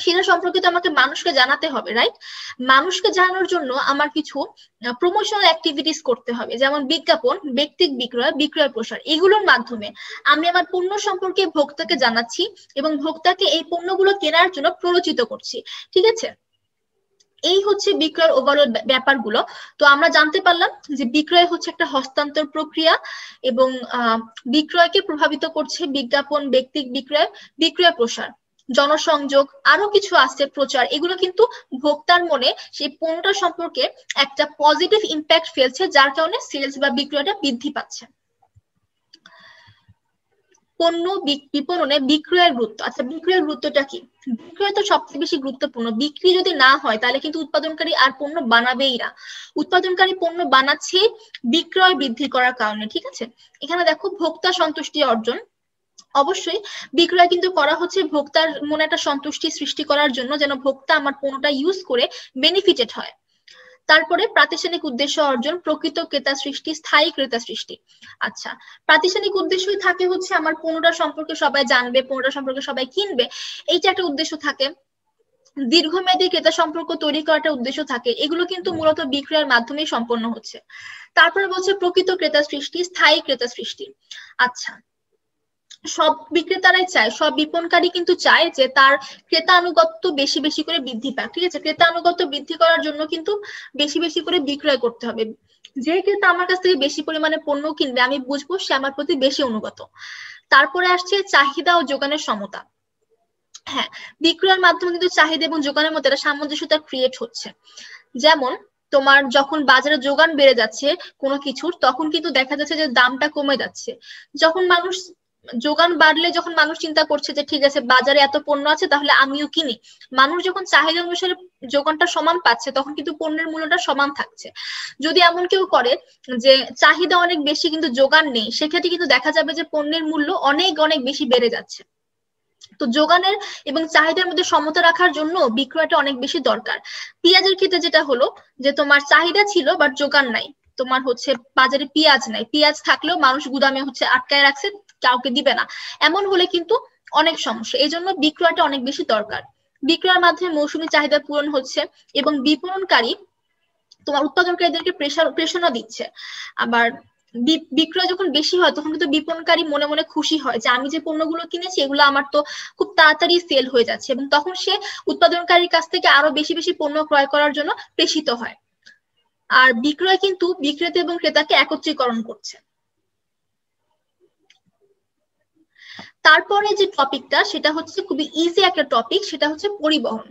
সেটা সম্পর্কিত আমাকে মানুষকে জানাতে হবে, রাইট? মানুষকে জানানোর জন্য আমার কিছু প্রমোশনাল অ্যাক্টিভিটিস করতে হবে, যেমন বিজ্ঞাপন, ব্যক্তিক বিক্রয়, বিক্রয় প্রসার। এগুলোর মাধ্যমে আমি আমার পণ্য সম্পর্কে ভোক্তাকে জানাচ্ছি এবং ভোক্তাকে এই পণ্যগুলো কেনার জন্য প্ররোচিত করছি। ঠিক আছে, এই হচ্ছে বিক্রয়ের ওভারঅল ব্যাপারগুলো। তো আমরা জানতে পারলাম যে বিক্রয় হচ্ছে একটা হস্তান্তর প্রক্রিয়া এবং বিক্রয়কে প্রভাবিত করছে বিজ্ঞাপন, ব্যক্তিক বিক্রয়, বিক্রয় প্রসার, জনসংযোগ, আরো কিছু আছে প্রচার। এগুলো কিন্তু ভোক্তার মনে সেই পণ্যটা সম্পর্কে একটা পজিটিভ ইম্প্যাক্ট ফেলছে, যার কারণে সেলস বা বিক্রয়টা বৃদ্ধি পাচ্ছে। পণ্য বিপণনে বিক্রয়ের গুরুত্ব। আচ্ছা, বিক্রয়ের গুরুত্বটা কি? বিক্রয় তো সবচেয়ে বেশি গুরুত্বপূর্ণ। বিক্রি যদি না হয় তাহলে কিন্তু উৎপাদনকারী আর পণ্য বানাবেই না। উৎপাদনকারী পণ্য বানাচ্ছে বিক্রয় বৃদ্ধি করার কারণে। ঠিক আছে, এখানে দেখো ভোক্তা সন্তুষ্টি অর্জন। অবশ্যই বিক্রয় কিন্তু করা হচ্ছে ভোক্তার মনে একটা সন্তুষ্টি সৃষ্টি করার জন্য, যেন ভোক্তা আমার পণ্যটা ইউজ করে বেনিফিটেড হয়। তারপরে প্রাতিষ্ঠানিক উদ্দেশ্য অর্জন, প্রকৃত ক্রেতা সৃষ্টি, স্থায়ী ক্রেতা সৃষ্টি। আচ্ছা, প্রাতিষ্ঠানিক উদ্দেশ্যই থাকে হচ্ছে আমার পণ্যটা সম্পর্কে সবাই জানবে, পণ্যটা সম্পর্কে সবাই কিনবে, এইটা একটা উদ্দেশ্য থাকে। দীর্ঘমেয়াদী ক্রেতা সম্পর্ক তৈরি করাটা উদ্দেশ্য থাকে। এগুলো কিন্তু মূলত বিক্রয়ের মাধ্যমেই সম্পন্ন হচ্ছে। তারপরে বলছে প্রকৃত ক্রেতা সৃষ্টি, স্থায়ী ক্রেতা সৃষ্টি। আচ্ছা, সব বিক্রেতারাই চায়, সব বিপণনকারী কিন্তু চায় যে তার ক্রেতা আনুগত্য বেশি বেশি করে বৃদ্ধি পাক। ঠিক আছে, ক্রেতা আনুগত্য বৃদ্ধি করার জন্য কিন্তু বেশি বেশি করে বিক্রয় করতে হবে। যে ক্রেতা আমার কাছ থেকে বেশি পরিমাণে পণ্য কিনবে, আমি বুঝবো সে আমার প্রতি বেশি অনুগত। তারপরে আসছে চাহিদা ও যোগানের সমতা। হ্যাঁ, বিক্রয়ের মাধ্যমে কিন্তু চাহিদা এবং যোগানের মধ্যে একটা সামঞ্জস্যতা ক্রিয়েট হচ্ছে। যেমন তোমার যখন বাজারে যোগান বেড়ে যাচ্ছে কোনো কিছুর, তখন কিন্তু দেখা যাচ্ছে যে দামটা কমে যাচ্ছে। যখন মানুষ যোগান বাড়লে, যখন মানুষ চিন্তা করছে যে ঠিক আছে বাজারে এত পণ্য আছে তাহলে আমিও কিনি, মানুষ যখন চাহিদা অনুসারে যোগানটা সমান পাচ্ছে তখন কিন্তু পণ্যের মূল্যটা সমান থাকছে। যদি এমন কেউ করে যে চাহিদা অনেক বেশি কিন্তু যোগান নেই, সেক্ষেত্রে কিন্তু দেখা যাবে যে পণ্যের মূল্য অনেক অনেক বেশি বেড়ে যাচ্ছে। তো যোগানের এবং চাহিদার মধ্যে সমতা রাখার জন্য বিক্রয়টা অনেক বেশি দরকার। পেঁয়াজের ক্ষেত্রে যেটা হলো যে তোমার চাহিদা ছিল বাট যোগান নাই, তোমার হচ্ছে বাজারে পেঁয়াজ নাই, পেঁয়াজ থাকলেও মানুষ গুদামে হচ্ছে আটকায় রাখছে, কাউকে দিবে না, এমন হলে কিন্তু অনেক সমস্যা। এই জন্য বিক্রয়টা অনেক বেশি দরকার। বিক্রয়ের মাধ্যমে মৌসুমী চাহিদা পূরণ হচ্ছে এবং বিপণনকারী তোমার উৎপাদনকারীদেরকে প্রেরণা দিচ্ছে। আবার বিক্রয় যখন বেশি হয় তখন কিন্তু বিপণনকারী মনে মনে খুশি হয় যে আমি যে পণ্যগুলো কিনেছি এগুলো আমার তো খুব তাড়াতাড়ি সেল হয়ে যাচ্ছে, এবং তখন সে উৎপাদনকারীর কাছ থেকে আরো বেশি বেশি পণ্য ক্রয় করার জন্য প্রেষিত হয়। আর বিক্রয় কিন্তু বিক্রেতা এবং ক্রেতাকে একত্রীকরণ করছে। তারপরে যে টপিকটা সেটা হচ্ছে খুবই ইজি একটা টপিক, সেটা হচ্ছে পরিবহন।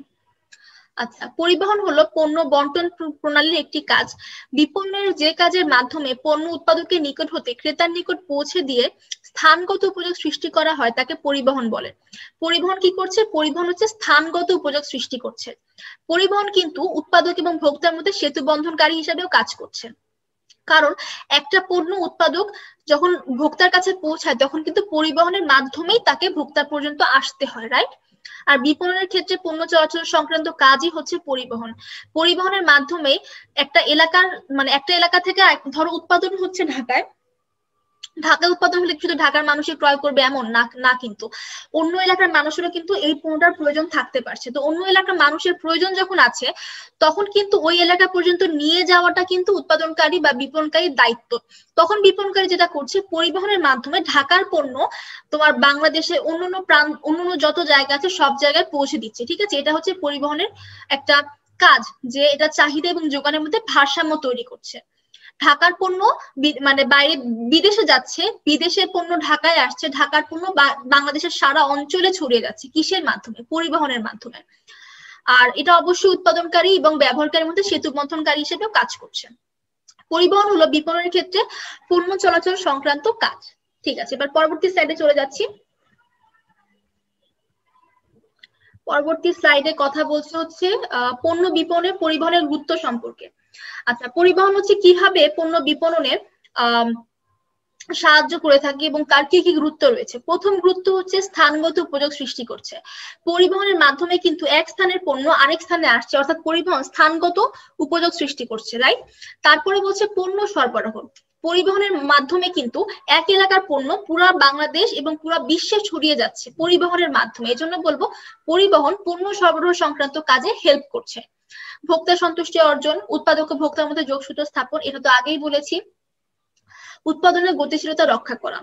আচ্ছা, পরিবহন হলো পণ্য বন্টন প্রণালীর একটি কাজ। বিপণনের যে কাজের মাধ্যমে পণ্য উৎপাদকের নিকট হতে ক্রেতার নিকট পৌঁছে দিয়ে স্থানগত উপযোগ সৃষ্টি করা হয় তাকে পরিবহন বলে। পরিবহন কি করছে? পরিবহন হচ্ছে স্থানগত উপযোগ সৃষ্টি করছে। পরিবহন কিন্তু উৎপাদক এবং ভোক্তার মধ্যে সেতু বন্ধনকারী হিসেবেও কাজ করছে। কারণ একটা পণ্য উৎপাদক যখন ভোক্তার কাছে পৌঁছায় তখন কিন্তু পরিবহনের মাধ্যমেই তাকে ভোক্তা পর্যন্ত আসতে হয়, রাইট? আর বিপণনের ক্ষেত্রে পণ্য চলাচল সংক্রান্ত কাজই হচ্ছে পরিবহন। পরিবহনের মাধ্যমে একটা এলাকার একটা এলাকা থেকে ধরো উৎপাদন হচ্ছে ঢাকায়, ঢাকায় উৎপাদন হলে শুধু ঢাকার মানুষই ক্রয় করবে এমন না, না কিন্তু অন্য এলাকার মানুষেরও কিন্তু এই পণ্যটার প্রয়োজন থাকতে পারছে। তো অন্য এলাকার মানুষের প্রয়োজন যখন আছে তখন কিন্তু ওই এলাকা পর্যন্ত নিয়ে যাওয়াটা কিন্তু উৎপাদনকারী বা বিপণনকারীর দায়িত্ব। তখন বিপণনকারী যেটা করছে পরিবহনের মাধ্যমে ঢাকার পণ্য তোমার বাংলাদেশে অন্যান্য যত জায়গা আছে সব জায়গায় পৌঁছে দিচ্ছে। ঠিক আছে, এটা হচ্ছে পরিবহনের একটা কাজ, যে এটা চাহিদা এবং যোগানের মধ্যে ভারসাম্য তৈরি করছে। ঢাকার পণ্য বাইরে বিদেশে যাচ্ছে, বিদেশের পণ্য ঢাকায় আসছে, ঢাকার পণ্য বাংলাদেশের সারা অঞ্চলে ছড়িয়ে যাচ্ছে। কিসের মাধ্যমে? পরিবহনের মাধ্যমে। আর এটা অবশ্যই উৎপাদনকারী এবং ব্যবহারকারীর মধ্যে সেতু বন্ধনকারী হিসেবেও কাজ করছে। পরিবহন হলো বিপণনের ক্ষেত্রে পণ্য চলাচল সংক্রান্ত কাজ। ঠিক আছে, এবার পরবর্তী স্লাইডে চলে যাচ্ছি। পরবর্তী স্লাইডে কথা বলছে হচ্ছে পণ্য বিপণনের পরিবহনের গুরুত্ব সম্পর্কে। আচ্ছা, পরিবহন হচ্ছে কিভাবে পণ্য বিপণনের সাহায্য করে থাকে এবং তার কি কি গুরুত্ব রয়েছে। প্রথম গুরুত্ব হচ্ছে স্থানগত উপযোগ সৃষ্টি করছে। পরিবহনের মাধ্যমে কিন্তু এক স্থানের পণ্য আরেক স্থানে আসছে, অর্থাৎ পরিবহন স্থানগত উপযোগ সৃষ্টি করছে, রাইট। তারপরে বলছে পণ্য সরবরাহ। পরিবহনের মাধ্যমে কিন্তু এক এলাকার পণ্য পুরা বাংলাদেশ এবং পুরা বিশ্বে ছড়িয়ে যাচ্ছে পরিবহনের মাধ্যমে। এজন্য বলবো পরিবহন পণ্য সরবরাহ সংক্রান্ত কাজে হেল্প করছে। ভোক্তা সন্তুষ্টি অর্জন, উৎপাদক ও ভোক্তার মধ্যে যোগসূত্র স্থাপন, এটা তো আগেই বলেছি। উৎপাদনের গতিশীলতা রক্ষা করা।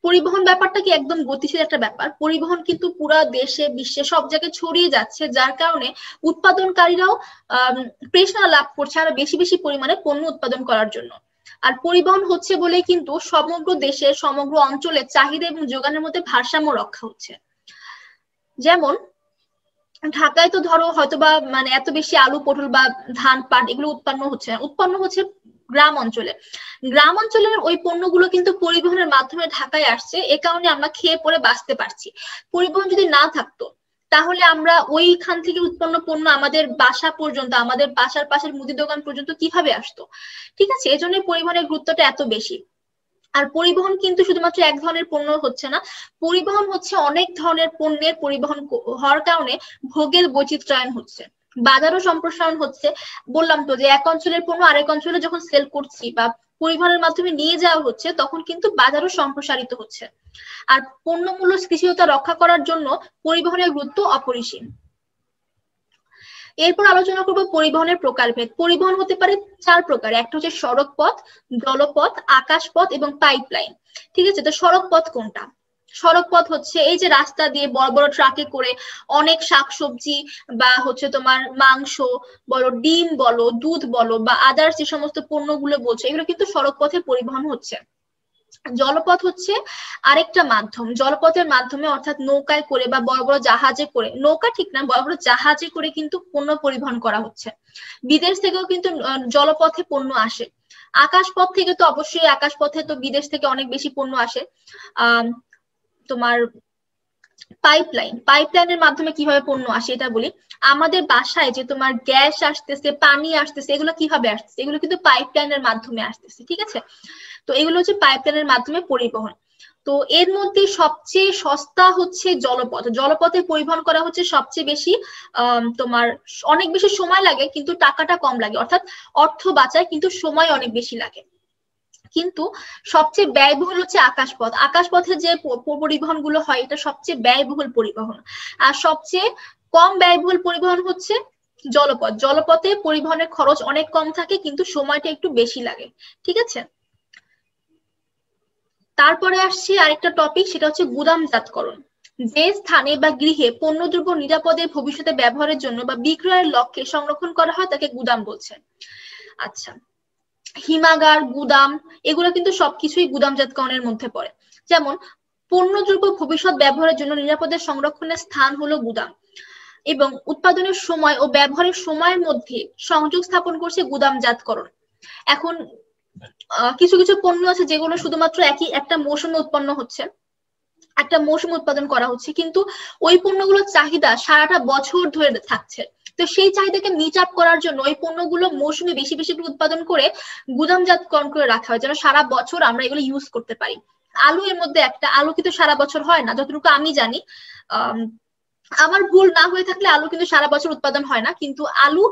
পরিবহন ব্যাপারটা কি একদম গতিশীল একটা ব্যাপার। পরিবহন কিন্তু পুরা দেশে বিশ্বে সব জায়গায় ছড়িয়ে যাচ্ছে, যার কারণে উৎপাদনকারীরাও প্রেরণা লাভ করছে আরো বেশি বেশি পরিমাণে পণ্য উৎপাদন করার জন্য। আর পরিবহন হচ্ছে বলেই কিন্তু সমগ্র দেশের সমগ্র অঞ্চলের চাহিদা এবং যোগানের মধ্যে ভারসাম্য রক্ষা হচ্ছে। যেমন ঢাকায় তো ধরো হয়তোবা মানে এত বেশি আলু পটল বা ধান পাট এগুলো উৎপন্ন হচ্ছে না, উৎপন্ন হচ্ছে গ্রাম অঞ্চলে। গ্রাম অঞ্চলের ওই পণ্যগুলো কিন্তু পরিবহনের মাধ্যমে ঢাকায় আসছে, এ কারণে আমরা খেয়ে পরে বাঁচতে পারছি। পরিবহন যদি না থাকতো তাহলে আমরা ওইখান থেকে উৎপন্ন পণ্য আমাদের বাসা পর্যন্ত, আমাদের বাসার পাশের মুদি দোকান পর্যন্ত কিভাবে আসতো। ঠিক আছে, এজন্য পরিবহনের গুরুত্বটা এত বেশি। আর পরিবহন কিন্তু শুধুমাত্র এক ধরনের পণ্য হচ্ছে না, পরিবহন হচ্ছে অনেক ধরনের পণ্যের পরিবহন হওয়ার কারণে ভোগের বৈচিত্র্যায়ন হচ্ছে, বাজারও সম্প্রসারণ হচ্ছে। বললাম তো যে এক অঞ্চলের পণ্য আরেক অঞ্চলে যখন সেল করছি বা পরিবহনের মাধ্যমে নিয়ে যাওয়া হচ্ছে, তখন কিন্তু বাজারও সম্প্রসারিত হচ্ছে। আর পণ্য মূল্য স্থিতিশীলতা রক্ষা করার জন্য পরিবহনের গুরুত্ব অপরিসীম। এরপর আলোচনা করব পরিবহনের প্রকারভেদ। পরিবহন হতে পারে 4 প্রকার। একটা হচ্ছে সড়ক পথ, জলপথ, আকাশপথ এবং পাইপলাইন। ঠিক আছে, তো সড়ক পথ কোনটা? সড়ক পথ হচ্ছে এই যে রাস্তা দিয়ে বড় বড় ট্রাকে করে অনেক শাকসবজি বা হচ্ছে তোমার মাংস বলো, ডিম বলো, দুধ বলো বা আদার্স যে সমস্ত পণ্যগুলো বলছে, এগুলো কিন্তু সড়ক পথে পরিবহন হচ্ছে। জলপথ হচ্ছে আরেকটা মাধ্যম। জলপথের মাধ্যমে অর্থাৎ নৌকায় করে বা বড় বড় জাহাজে করে, নৌকা ঠিক না, বড় বড় জাহাজে করে কিন্তু পণ্য পরিবহন করা হচ্ছে। বিদেশ থেকেও কিন্তু জলপথে পণ্য আসে। আকাশপথ থেকে তো অবশ্যই, আকাশপথে তো বিদেশ থেকে অনেক বেশি পণ্য আসে। তোমার পাইপলাইনের মাধ্যমে কিভাবে পণ্য আসে এটা বলি। আমাদের বাসায় যে তোমার গ্যাস আসতেছে, পানি আসতেছে, এগুলো কিভাবে আসতেছে? এগুলো কিন্তু পাইপলাইনের মাধ্যমে আসতেছে। ঠিক আছে, তো এগুলো হচ্ছে পাইপলাইনের মাধ্যমে পরিবহন। তো এর মধ্যে সবচেয়ে সস্তা হচ্ছে জলপথ। জলপথে পরিবহন করা হচ্ছে সবচেয়ে বেশি, তোমার অনেক বেশি সময় লাগে কিন্তু টাকাটা কম লাগে, অর্থাৎ অর্থ বাঁচায় কিন্তু সময় অনেক বেশি লাগে। কিন্তু সবচেয়ে ব্যয়বহুল হচ্ছে আকাশপথ। আকাশপথে যে পরিবহন গুলো হয় এটা সবচেয়ে ব্যয়বহুল পরিবহন। আর সবচেয়ে কম ব্যয়বহুল পরিবহন হচ্ছে জলপথ। জলপথে পরিবহনের খরচ অনেক কম থাকে কিন্তু সময়টা একটু বেশি লাগে। ঠিক আছে, তারপরে আসছে আরেকটা টপিক, সেটা হচ্ছে গুদামজাতকরণ। যে স্থানে বা গৃহে পণ্যদ্রব্য নিরাপদে ভবিষ্যতে ব্যবহারের জন্য বা বিক্রয়ের লক্ষ্যে সংরক্ষণ করা হয় তাকে গুদাম বলছে। আচ্ছা, হিমাগার, গুদাম, এগুলো কিন্তু সবকিছুই গুদামজাতকরণের মধ্যে পড়ে। যেমন পণ্যদ্রব্য ভবিষ্যৎ ব্যবহারের জন্য নিরাপদে সংরক্ষণের স্থান হলো গুদাম, এবং উৎপাদনের সময় ও ব্যবহারের সময়ের মধ্যে সংযোগ স্থাপন করছে গুদামজাতকরণ। এখন কিছু কিছু পণ্য আছে যেগুলো শুধুমাত্র একটা মৌসুমে উৎপন্ন হচ্ছে, একটা মৌসুমে উৎপাদন করা হচ্ছে, কিন্তু ওই পণ্যগুলোর চাহিদা সারাটা বছর ধরে থাকছে। তো সেই চাহিদাকে মিট আপ করার জন্য ওই পণ্যগুলো মৌসুমে বেশি বেশি উৎপাদন করে গুদামজাতকরণ করে রাখা হয়, যেন সারা বছর আমরা এগুলো ইউজ করতে পারি। আলু এর মধ্যে একটা, আলু কিন্তু সারা বছর হয় না যতটুকু আমি জানি। আমার ভুল না হয়ে থাকলে আলু কিন্তু সারা বছর উৎপাদন হয় না, কিন্তু আলু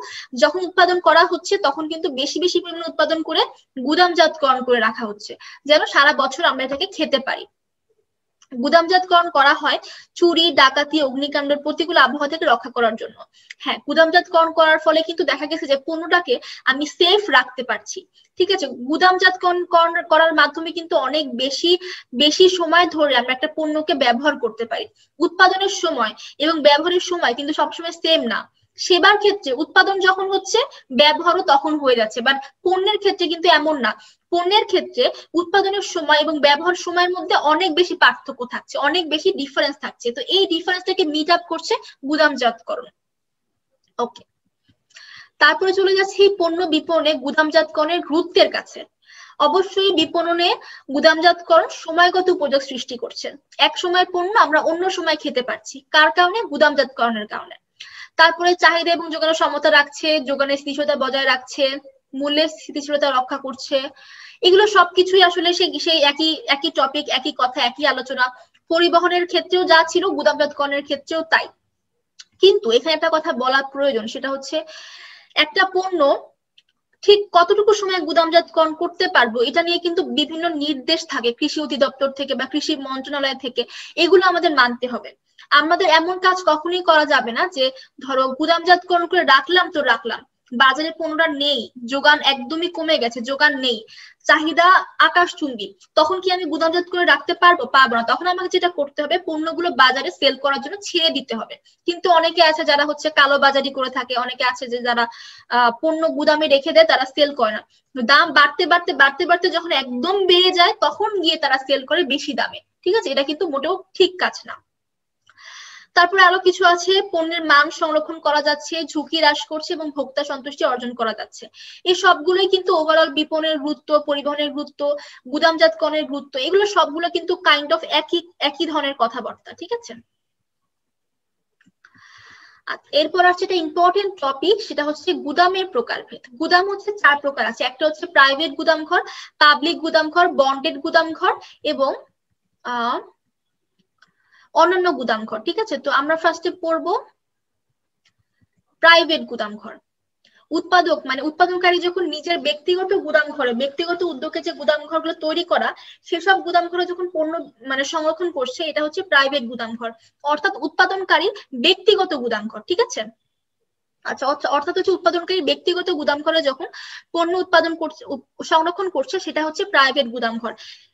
যখন উৎপাদন করা হচ্ছে তখন কিন্তু বেশি বেশি পরিমাণে উৎপাদন করে গুদামজাতকরণ করে রাখা হচ্ছে, যেন সারা বছর আমরা এটাকে খেতে পারি। গুদামজাতকরণ করা হয় চুরি, ডাকাতি, অগ্নিকাণ্ডের প্রতিকূল আবহাওয়া থেকে রক্ষা করার জন্য। হ্যাঁ, গুদামজাতকরণ করার ফলে কিন্তু দেখা গেছে যে পণ্যটাকে আমি সেফ রাখতে পারছি। ঠিক আছে, গুদামজাতকরণ করার মাধ্যমে কিন্তু অনেক বেশি বেশি সময় ধরে আমরা একটা পণ্যকে ব্যবহার করতে পারি। উৎপাদনের সময় এবং ব্যবহারের সময় কিন্তু সবসময় সেম না। সেবার ক্ষেত্রে উৎপাদন যখন হচ্ছে ব্যবহারও তখন হয়ে যাচ্ছে, বাট পণ্যের ক্ষেত্রে কিন্তু এমন না। পণ্যের ক্ষেত্রে উৎপাদনের সময় এবং ব্যবহার সময়ের মধ্যে অনেক বেশি পার্থক্য থাকছে, অনেক বেশি ডিফারেন্স থাকছে। তো এই ডিফারেন্সটাকে মিট আপ করছে গুদামজাতকরণ। ওকে, তারপরে চলে যাচ্ছে এই পণ্য বিপণনে গুদামজাতকরণের গুরুত্বের কাছে। অবশ্যই বিপণনে গুদামজাতকরণ সময়গত উপযোগ সৃষ্টি করছে। এক সময় পণ্য আমরা অন্য সময় খেতে পারছি, কার কারণে? গুদামজাতকরণের কারণে। তারপরে চাহিদা এবং যোগানের সমতা রাখছে, যোগানের স্থিতিশীলতা বজায় রাখছে, মূল্যের স্থিতিশীলতা রক্ষা করছে। এগুলো সবকিছুই আসলে সেই একই একই টপিক, একই কথা, একই আলোচনা। পরিবহনের ক্ষেত্রেও যা ছিল, গুদামজাতকরণের ক্ষেত্রেও তাই। কিন্তু এখানে একটা কথা বলা প্রয়োজন, সেটা হচ্ছে একটা পণ্য ঠিক কতটুকু সময় গুদামজাতকরণ করতে পারবো এটা নিয়ে কিন্তু বিভিন্ন নির্দেশ থাকে কৃষি অধিদপ্তর থেকে বা কৃষি মন্ত্রণালয় থেকে, এগুলো আমাদের মানতে হবে। আমাদের এমন কাজ কখনোই করা যাবে না যে ধরো গুদামজাতকরণ করে রাখলাম তো রাখলাম, বাজারে পণ্যটা নেই, যোগান একদমই কমে গেছে, যোগান নেই, চাহিদা আকাশচুম্বী, তখন কি আমি গুদামজাত করে রাখতে পারবো? পারবো না। তখন আমাকে যেটা করতে হবে, পণ্যগুলো বাজারে সেল করার জন্য ছেড়ে দিতে হবে। কিন্তু অনেকে আছে যারা হচ্ছে কালো বাজারি করে থাকে, অনেকে আছে যে যারা পণ্য গুদামে রেখে দেয়, তারা সেল করে না। দাম বাড়তে বাড়তে বাড়তে বাড়তে যখন একদম বেড়ে যায়, তখন গিয়ে তারা সেল করে বেশি দামে। ঠিক আছে, এটা কিন্তু মোটেও ঠিক কাজ না। তারপরে আরো কিছু আছে, পণ্যের মান সংরক্ষণ করা যাচ্ছে, ঝুঁকি হ্রাস করছে এবং ভোক্তা সন্তুষ্টি অর্জন করা যাচ্ছে। এই সবগুলোই কিন্তু ওভারঅল বিপণনের গুরুত্ব, পরিবহনের গুরুত্ব, গুদামজাতকরণের গুরুত্ব, এগুলো সবগুলো কিন্তু কাইন্ড অফ একই একই ধরনের কথাবার্তা। ঠিক আছে, এরপর আছে একটা ইম্পর্টেন্ট টপিক, সেটা হচ্ছে গুদামের প্রকারভেদ। গুদাম হচ্ছে 4 প্রকার আছে। একটা হচ্ছে প্রাইভেট গুদামঘর, পাবলিক গুদামঘর, বন্ডেড গুদামঘর এবং অন্যান্য গুদামঘর। ঠিক আছে, তো আমরা ফার্স্টে পড়বো প্রাইভেট গুদামঘর। উৎপাদক মানে উৎপাদনকারী যখন নিজের ব্যক্তিগত গুদামঘরে, ব্যক্তিগত উদ্যোগে যে গুদামঘরগুলো তৈরি করা, সেসব গুদামঘরে যখন পণ্য মানে সংরক্ষণ করছে, এটা হচ্ছে প্রাইভেট গুদামঘর, অর্থাৎ উৎপাদনকারী ব্যক্তিগত গুদামঘর। ঠিক আছে, আচ্ছা, অর্থাৎ হচ্ছে উৎপাদনকারী ব্যক্তিগত গুদামঘরে যখন পণ্য উৎপাদন করছে, সংরক্ষণ করছে, সেটা হচ্ছে প্রাইভেট গুদামঘর।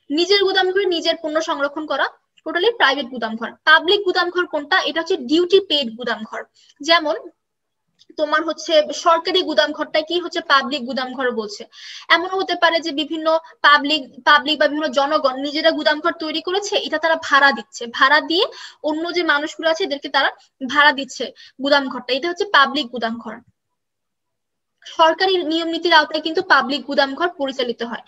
নিজের গুদামঘরে নিজের পণ্য সংরক্ষণ করা টোটালি প্রাইভেট গুদামঘর। পাবলিক গুদামঘর কোনটা? এটা হচ্ছে ডিউটি পেইড গুদামঘর। যেমন তোমার হচ্ছে সরকারি গুদামঘরটা কি হচ্ছে পাবলিক গুদামঘর বলছে। এমনও হতে পারে যে বিভিন্ন পাবলিক বা বিভিন্ন জনগণ নিজেরা গুদামঘর তৈরি করেছে, এটা তারা ভাড়া দিচ্ছে, ভাড়া দিয়ে অন্য যে মানুষগুলো আছে এদেরকে তারা ভাড়া দিচ্ছে গুদামঘরটা, এটা হচ্ছে পাবলিক গুদামঘর। সরকারি নিয়ম নীতির আওতায় কিন্তু পাবলিক গুদামঘর পরিচালিত হয়।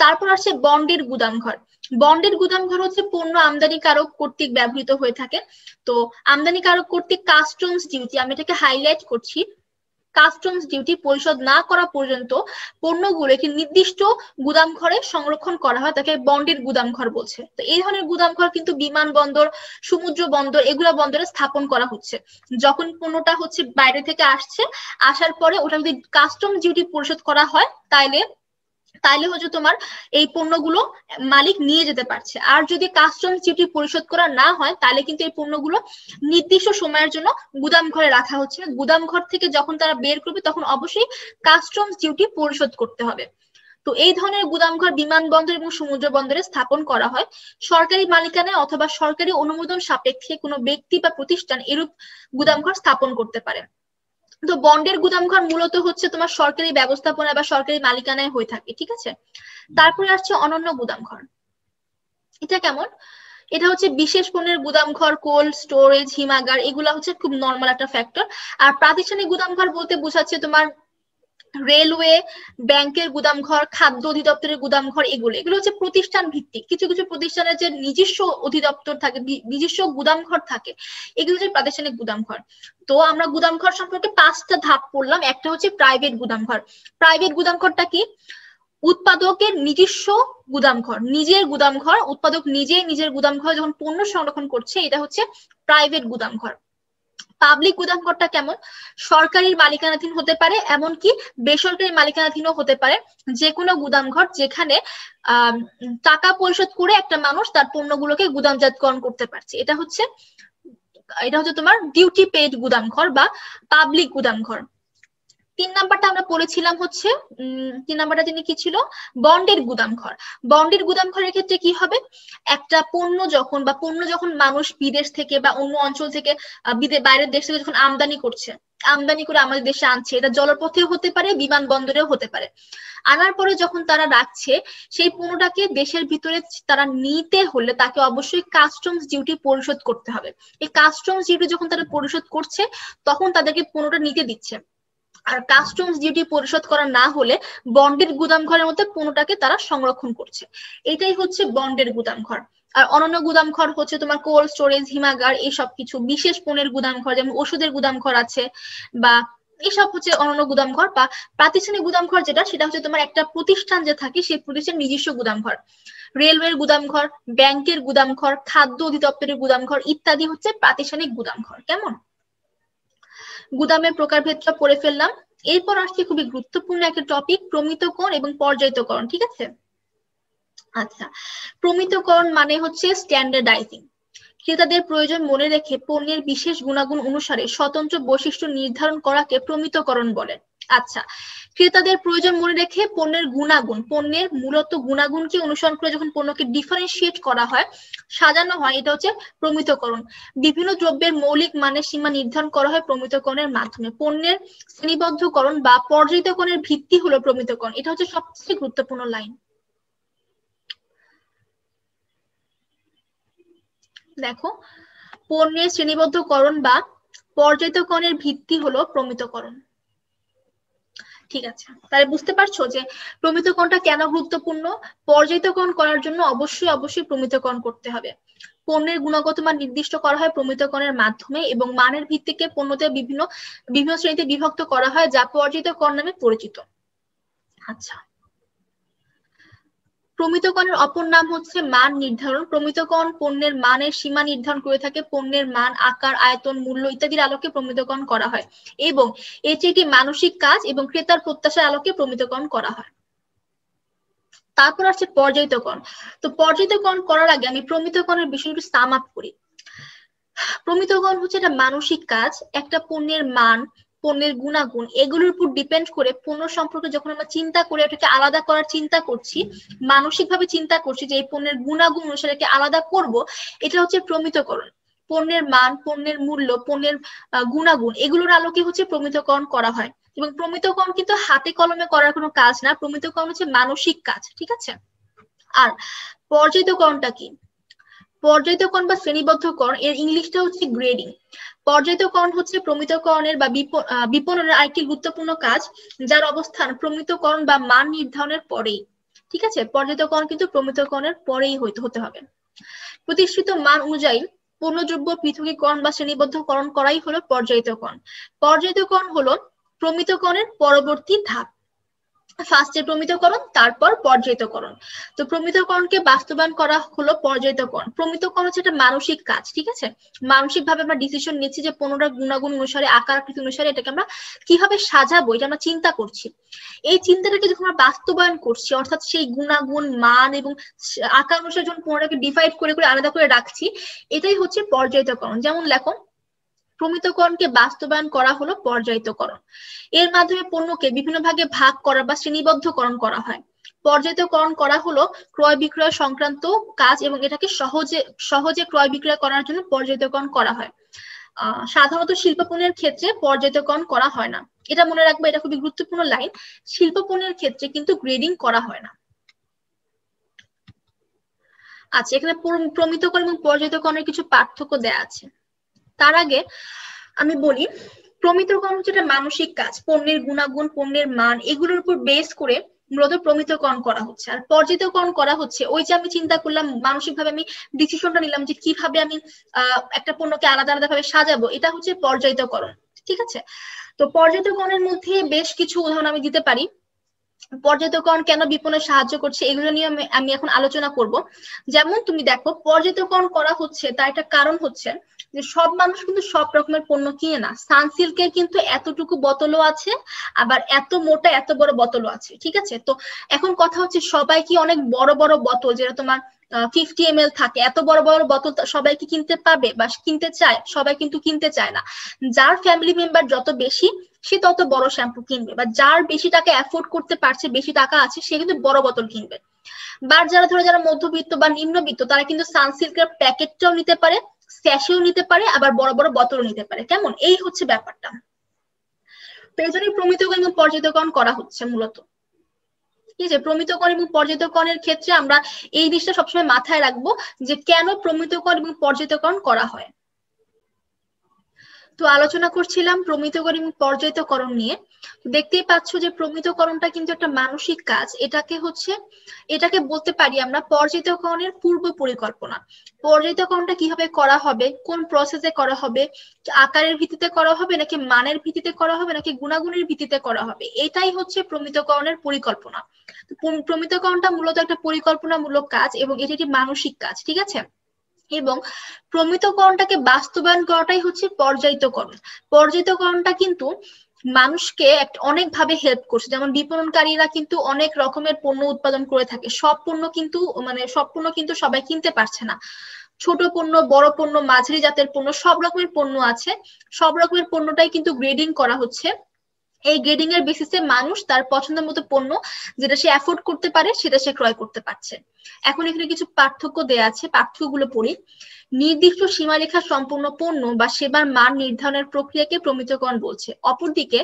তারপর আসছে বন্ডের গুদামঘর। বন্ডের গুদামঘর হচ্ছে পণ্য আমদানিকারক কর্তৃক ব্যবহৃত হয়ে থাকে। তো আমদানিকারক কর্তৃক কাস্টমস ডিউটি, আমি এটাকে হাইলাইট করছি, কাস্টমস ডিউটি পরিশোধ না করা পর্যন্ত পণ্যগুলো একটি নির্দিষ্ট গুদামঘরে সংরক্ষণ করা হয়, তাকে বন্ডের গুদামঘর বলছে। তো এই ধরনের গুদামঘর কিন্তু বিমানবন্দর, সমুদ্র বন্দর, এগুলা বন্দরে স্থাপন করা হচ্ছে। যখন পণ্যটা হচ্ছে বাইরে থেকে আসছে, আসার পরে ওটা যদি কাস্টমস ডিউটি পরিশোধ করা হয়, তাইলে হচ্ছে তোমার এই পণ্যগুলো মালিক নিয়ে যেতে পারছে। আর যদি কাস্টমস ডিউটি পরিশোধ করা না হয়, তাহলে কিন্তু এই পণ্যগুলো নির্দিষ্ট সময়ের জন্য গুদাম ঘরে রাখা হচ্ছে। গুদাম ঘর থেকে যখন তারা বের করবে, তখন অবশ্যই কাস্টমস ডিউটি পরিশোধ করতে হবে। তো এই ধরনের গুদামঘর বিমানবন্দর এবং সমুদ্র বন্দরে স্থাপন করা হয়। সরকারি মালিকানায় অথবা সরকারি অনুমোদন সাপেক্ষে কোনো ব্যক্তি বা প্রতিষ্ঠান এরূপ গুদামঘর স্থাপন করতে পারে। তো বন্ডের গুদামঘর মূলত হচ্ছে তোমার সরকারি ব্যবস্থাপনা বা সরকারি মালিকানায় হয়ে থাকে। ঠিক আছে, তারপরে আসছে অনন্য গুদামঘর। এটা কেমন? এটা হচ্ছে বিশেষ পণ্যের গুদামঘর, কোল্ড স্টোরেজ, হিমাগার, এগুলা হচ্ছে খুব নর্মাল একটা ফ্যাক্টর। আর প্রাতিষ্ঠানিক গুদামঘর বলতে বোঝাচ্ছে তোমার রেলওয়ে, ব্যাংকের গুদামঘর, খাদ্য অধিদপ্তরের গুদামঘর, এগুলো হচ্ছে প্রতিষ্ঠান ভিত্তিক। কিছু কিছু প্রতিষ্ঠানের যে নিজস্ব অধিদপ্তর থাকে, নিজস্ব গুদামঘর থাকে, এগুলো হচ্ছে প্রাতিষ্ঠানিক গুদামঘর। তো আমরা গুদামঘর সম্পর্কে 5টা ধাপ পড়লাম। একটা হচ্ছে প্রাইভেট গুদামঘর। প্রাইভেট গুদামঘরটা কি? উৎপাদকের নিজস্ব গুদামঘর, নিজের গুদামঘর, উৎপাদক নিজের গুদামঘর যখন পণ্য সংরক্ষণ করছে, এটা হচ্ছে প্রাইভেট গুদামঘর। পাবলিক গুদামঘরটা কেমন? সরকারি মালিকানাধীন হতে পারে, এমনকি বেসরকারি মালিকানাধীনও হতে পারে। যে কোনো গুদামঘর যেখানে টাকা পরিশোধ করে একটা মানুষ তার পণ্যগুলোকে গুদামজাতকরণ করতে পারছে, এটা হচ্ছে তোমার ডিউটি পেইড গুদামঘর বা পাবলিক গুদামঘর। 3 নাম্বারটা আমরা পড়েছিলাম হচ্ছে 3 নাম্বারটা যিনি কি ছিল? বন্ডের গুদামঘর। বন্ডের গুদামঘরের ক্ষেত্রে কি হবে? একটা পণ্য যখন মানুষ বিদেশ থেকে বা অন্য অঞ্চল থেকে বাইরের দেশ থেকে যখন আমদানি করে আমাদের দেশে আনছে, এটা জলপথেও হতে পারে, বিমানবন্দরেও হতে পারে। আনার পরে যখন তারা রাখছে, সেই পণ্যটাকে দেশের ভিতরে তারা নিতে হলে তাকে অবশ্যই কাস্টমস ডিউটি পরিশোধ করতে হবে। এই কাস্টমস ডিউটি যখন তারা পরিশোধ করছে, তখন তাদেরকে পণ্যটা নিতে দিচ্ছে। আর কাস্টমস ডিউটি পরিশোধ করা না হলে বন্ডের গুদাম ঘরের মধ্যে পণ্যটাকে তারা সংরক্ষণ করছে, এটাই হচ্ছে বন্ডের গুদাম ঘর। আর অনন্য গুদাম ঘর হচ্ছে তোমার কোল্ড স্টোরেজ, হিমাগার, এইসব কিছু বিশেষ পণ্যের গুদাম ঘর, যেমন ওষুধের গুদাম ঘর আছে, বা এসব হচ্ছে অনন্য গুদাম ঘর। বা প্রাতিষ্ঠানিক গুদাম ঘর যেটা, সেটা হচ্ছে তোমার একটা প্রতিষ্ঠান যে থাকে সেই প্রতিষ্ঠানের নিজস্ব গুদাম ঘর। রেলওয়ের গুদাম ঘর, ব্যাংকের গুদাম ঘর, খাদ্য অধিদপ্তরের গুদাম ঘর ইত্যাদি হচ্ছে প্রাতিষ্ঠানিক গুদাম ঘর। কেমন? গুদামের প্রকারভেদটা পড়ে ফেললাম। এরপর আসছে খুবই গুরুত্বপূর্ণ একটা টপিক, প্রমিতকরণ এবং পর্যায়িতকরণ। ঠিক আছে? আচ্ছা, প্রমিতকরণ মানে হচ্ছে স্ট্যান্ডার্ডাইজিং। ক্রেতাদের প্রয়োজন মনে রেখে পণ্যের বিশেষ গুণাগুণ অনুসারে স্বতন্ত্র বৈশিষ্ট্য নির্ধারণ করাকে প্রমিতকরণ বলে। আচ্ছা, ক্রেতাদের প্রয়োজন মনে রেখে পণ্যের গুণাগুণ, পণ্যের মূলত গুণাগুণকে অনুসরণ করে যখন পণ্যকে ডিফারেন্সিয়েট করা হয়, সাজানো হয়, এটা হচ্ছে প্রমিতকরণ। বিভিন্ন দ্রব্যের মৌলিক মানের সীমা নির্ধারণ করা হয় প্রমিতকরণের মাধ্যমে। পণ্যের শ্রেণীবদ্ধকরণ বা পর্যায়িতকরণের ভিত্তি হলো প্রমিতকরণ। এটা হচ্ছে সবচেয়ে গুরুত্বপূর্ণ লাইন। দেখো, পণ্যের শ্রেণীবদ্ধকরণ বা পর্যায়িতকরণের ভিত্তি হলো প্রমিতকরণ। ঠিক আছে, তাহলে বুঝতে পারছো যে প্রমিতকরণটা কেন গুরুত্বপূর্ণ। পর্যায়িতকরণ করার জন্য অবশ্যই প্রমিতকরণ করতে হবে। পণ্যের গুণগত মান নির্দিষ্ট করা হয় প্রমিতকরণের মাধ্যমে এবং মানের ভিত্তিকে পণ্যদের বিভিন্ন বিভিন্ন শ্রেণীতে বিভক্ত করা হয়, যা পর্যায়িতকরণ নামে পরিচিত। আচ্ছা, প্রমিতকরণের অপর নাম হচ্ছে মান নির্ধারণ। প্রমিতকরণ পণ্যের মানের সীমা নির্ধারণ করে থাকে। পণ্যের মান, আকার, আয়তন, মূল্য ইত্যাদির আলোকে প্রমিতকরণ করা হয় এবং এটি একটি মানসিক কাজ এবং ক্রেতার প্রত্যাশার আলোকে প্রমিতকরণ করা হয়। তারপর আসছে পর্যায়িতকরণ। তো পর্যায়িতকরণ করার আগে আমি প্রমিতকরণের বিষয়টা একটু সাম আপ করি। প্রমিতকরণ হচ্ছে একটা মানসিক কাজ। একটা পণ্যের মান, পণ্যের গুণাগুণ এগুলোর উপর ডিপেন্ড করে পণ্য সম্পর্কে যখন আমরা চিন্তা করে এটাকে আলাদা করার চিন্তা করছি, মানসিকভাবে চিন্তা করছি যে এই পণ্যের গুণাগুণ অনুসারে একে আলাদা করব, এটা হচ্ছে প্রমিতকরণ। পণ্যের মান, পণ্যের মূল্য, পণ্যের গুণাগুণ এগুলোর আলোকে হচ্ছে প্রমিতকরণ করা হয়। এবং প্রমিতকরণ কিন্তু হাতে কলমে করার কোনো কাজ না, প্রমিতকরণ হচ্ছে মানসিক কাজ। ঠিক আছে? আর পর্যায়িতকরণটা কি? পর্যায়িতকরণ বা শ্রেণীবদ্ধকরণ এর ইংলিশটা হচ্ছে গ্রেডিং। পর্যায়িতকরণ হচ্ছে প্রমিতকরণের বা বিপণনের আরেকটি গুরুত্বপূর্ণ কাজ, যার অবস্থান প্রমিতকরণ বা মান নির্ধারণের পরেই। ঠিক আছে? পর্যায়িতকরণ কিন্তু প্রমিতকরণের পরেই হতে হবে। প্রতিষ্ঠিত মান অনুযায়ী পণ্যদ্রব্য পৃথকীকরণ বা শ্রেণীবদ্ধকরণ করাই হলো পর্যায়িতকরণ। পর্যায়িতকরণ হলো প্রমিতকরণের পরবর্তী ধাপ। ফার্স্টে প্রমিতকরণ, তারপর পর্যায়িতকরণ। তো প্রমিতকরণকে বাস্তবায়ন করা হলো পর্যায়িতকরণ। প্রমিতকরণ হচ্ছে একটা মানসিক কাজ। ঠিক আছে? মানসিক ভাবে আমরা ডিসিশন নিচ্ছি যে পণ্যটার গুণাগুণ অনুসারে, আকার আকৃতি অনুসারে এটাকে আমরা কিভাবে সাজাবো, এটা আমরা চিন্তা করছি। এই চিন্তাটাকে যখন আমরা বাস্তবায়ন করছি, অর্থাৎ সেই গুণাগুণ, মান এবং আকার অনুসারে যখন পণ্যটাকে ডিভাইড করে করে আলাদা করে রাখছি, এটাই হচ্ছে পর্যায়িতকরণ। যেমন লেখো, প্রমিতকরণকে বাস্তবায়ন করা হলো পর্যায়িতকরণ। এর মাধ্যমে পণ্যকে বিভিন্ন ভাগে ভাগ করা বা শ্রেণীবদ্ধকরণ করা হয়। পর্যায়িতকরণ করা হলো ক্রয় বিক্রয় সংক্রান্ত কাজ এবং এটাকে সহজে ক্রয় বিক্রয় করার জন্য পর্যায়িতকরণ করা হয়। সাধারণত শিল্প পণ্যের ক্ষেত্রে পর্যায়িতকরণ করা হয় না। এটা মনে রাখবো, এটা খুবই গুরুত্বপূর্ণ লাইন। শিল্প পণ্যের ক্ষেত্রে কিন্তু গ্রেডিং করা হয় না। আচ্ছা, এখানে প্রমিতকরণ এবং পর্যায়িতকরণের কিছু পার্থক্য দেয়া আছে। তার আগে আমি বলি, প্রমিতকরণ হচ্ছে একটা মানসিক কাজ। পণ্যের গুণাগুণ, পণ্যের মান এগুলোর উপর বেস করে মূলত প্রমিতকরণ করা হচ্ছে। আর পর্যায়িতকরণ করা হচ্ছে ওই যে আমি চিন্তা করলাম, মানসিকভাবে আমি ডিসিশনটা নিলাম যে কিভাবে আমি একটা পণ্যকে আলাদা আলাদা ভাবে সাজাবো, এটা হচ্ছে পর্যায়িতকরণ। ঠিক আছে? তো পর্যায়িতকরণের মধ্যে বেশ কিছু উদাহরণ আমি দিতে পারি। পর্যায়িতকরণ কেন বিপণনে সাহায্য করছে এগুলো নিয়ে আমি এখন আলোচনা করব। যেমন তুমি দেখো, পর্যায়িতকরণ করা হচ্ছে তার একটা কারণ হচ্ছে যে সব মানুষ কিন্তু সব রকমের পণ্য কিনে না। সানসিল্কের কিন্তু এতটুকু বোতলও আছে, আবার এত মোটা এত বড় বোতলও আছে। ঠিক আছে? তো এখন কথা হচ্ছে, সবাই কি অনেক বড় বড় বোতল, যেটা তোমার 50 ml থাকে, এত বড় বড় বোতল সবাই কি কিনতে পাবে বা কিনতে চায়? সবাই কিন্তু কিনতে চায় না। যার ফ্যামিলি মেম্বার যত বেশি, সে তত বড় শ্যাম্পু কিনবে, বা যার বেশি টাকা অ্যাফোর্ড করতে পারছে, বেশি টাকা আছে, সে কিন্তু বড় বোতল কিনবে। বা যারা মধ্যবিত্ত বা নিম্নবিত্ত, তারা কিন্তু সানসিল্কের প্যাকেটটাও নিতে পারে, স্যাশেও নিতে পারে, আবার বড় বড় বোতলও নিতে পারে। কেমন? এই হচ্ছে ব্যাপারটা। তো এই জন্যই প্রমিতকরণ এবং পর্যায়িতকরণ করা হচ্ছে মূলত। ঠিক আছে? প্রমিতকরণ এবং পর্যায়িতকরণের ক্ষেত্রে আমরা এই জিনিসটা সবসময় মাথায় রাখবো যে কেন প্রমিতকরণ এবং পর্যায়িতকরণ করা হয়। তো আলোচনা করছিলাম প্রমিতকরণ এবং পর্যায়িতকরণ নিয়ে। দেখতেই পাচ্ছ যে প্রমিতকরণটা কিন্তু একটা মানসিক কাজ। এটাকে বলতে পারি আমরা পর্যায়িতকরণের পূর্ব পরিকল্পনা। পর্যায়িতকরণটা কিভাবে করা হবে, কোন প্রসেসে করা হবে, আকারের ভিত্তিতে করা হবে নাকি মানের ভিত্তিতে করা হবে নাকি গুণাগুণের ভিত্তিতে করা হবে, এটাই হচ্ছে প্রমিতকরণের পরিকল্পনা। প্রমিতকরণটা মূলত একটা পরিকল্পনামূলক কাজ এবং এটি একটি মানসিক কাজ, ঠিক আছে। এবং প্রমিতকরণটাকে বাস্তবায়ন করাটাই হচ্ছে পর্যায়িতকরণ। পর্যায়িতকরণটা কিন্তু মানুষকে অনেকভাবে হেল্প করছে। যেমন বিপণনকারীরা কিন্তু অনেক রকমের পণ্য উৎপাদন করে থাকে। সব পণ্য কিন্তু সবাই কিনতে পারছে না। ছোট পণ্য, বড় পণ্য, মাঝারি জাতের পণ্য, সব রকমের পণ্য আছে। সব রকমের পণ্যটাই কিন্তু গ্রেডিং করা হচ্ছে। এই গ্রেডিং এর বেসিসে মানুষ তার পছন্দের মতো পণ্য যেটা সে অ্যাফোর্ড করতে পারে সেটা সে ক্রয় করতে পারছে। এখন এখানে কিছু পার্থক্য দেয়া আছে, পার্থক্যগুলো পড়ি। নির্দিষ্ট সীমারেখা সম্পূর্ণ পণ্য বা সেবার মান নির্ধারণের প্রক্রিয়াকে প্রমিতকরণ বলছে। অপরদিকে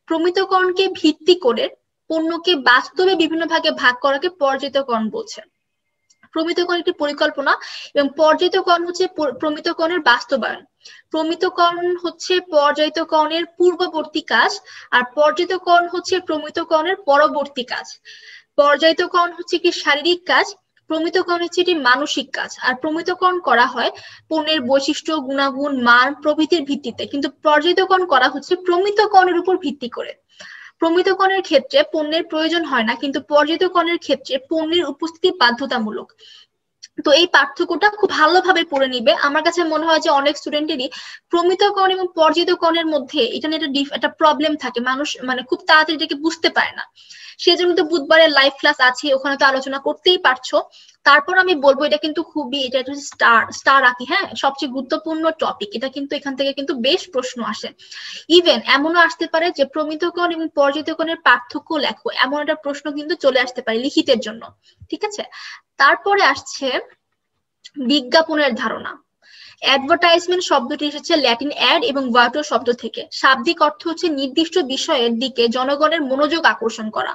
প্রমিতকরণকে ভিত্তি করে পণ্যকে বাস্তবে বিভিন্ন ভাগে ভাগ করাকে পর্যায়িতকরণ বলছে। প্রমিতকরণ একটি পরিকল্পনা এবং পর্যায়িতকরণ হচ্ছে প্রমিতকরণের বাস্তবায়ন। প্রমিতকরণ হচ্ছে পর্যায়িতকরণের পূর্ববর্তী কাজ, আর পর্যায়িতকরণ হচ্ছে প্রমিতকরণের পরবর্তী কাজ। পর্যায়িতকরণ হচ্ছে কি শারীরিক কাজ, প্রমিতকরণ হচ্ছে এটি মানসিক কাজ। আর প্রমিতকরণ করা হয় পণ্যের বৈশিষ্ট্য, গুণাগুণ, মান প্রভৃতির ভিত্তিতে, কিন্তু পর্যায়িতকরণ করা হচ্ছে প্রমিতকরণের উপর ভিত্তি করে। প্রমিতকরণের ক্ষেত্রে পণ্যের প্রয়োজন হয় না, কিন্তু পর্যায়িতকরণের ক্ষেত্রে পণ্যের উপস্থিতি বাধ্যতামূলক। তো এই পার্থক্যটা খুব ভালোভাবে পড়ে নিবে। আমার কাছে মনে হয় যে অনেক স্টুডেন্টেরই প্রমিতকরণ এবং পর্যায়িতকরণের মধ্যে এটা নিয়ে একটা প্রবলেম থাকে। মানুষ খুব তাড়াতাড়ি এটাকে বুঝতে পারে না। সেজন্য তো বুধবারের লাইভ ক্লাস আছে, ওখানে তো আলোচনা করতেই পারছো। তারপর আমি বলবো এটা কিন্তু এটা একটা স্টার রাখি, হ্যাঁ, সবচেয়ে গুরুত্বপূর্ণ টপিক এটা, কিন্তু এখান থেকে কিন্তু বেশ প্রশ্ন আসে। ইভেন এমনও আসতে পারে যে প্রমিতকরণ এবং পর্যায়িতকরণের পার্থক্য লেখো, এমন একটা প্রশ্ন কিন্তু চলে আসতে পারে লিখিতের জন্য, ঠিক আছে। তারপরে আসছে বিজ্ঞাপনের ধারণা। অ্যাডভার্টাইজমেন্ট শব্দটি এসেছে ল্যাটিন অ্যাড এবং ভার্টো শব্দ থেকে। শাব্দিক অর্থ হচ্ছে নির্দিষ্ট বিষয়ের দিকে জনগণের মনোযোগ আকর্ষণ করা।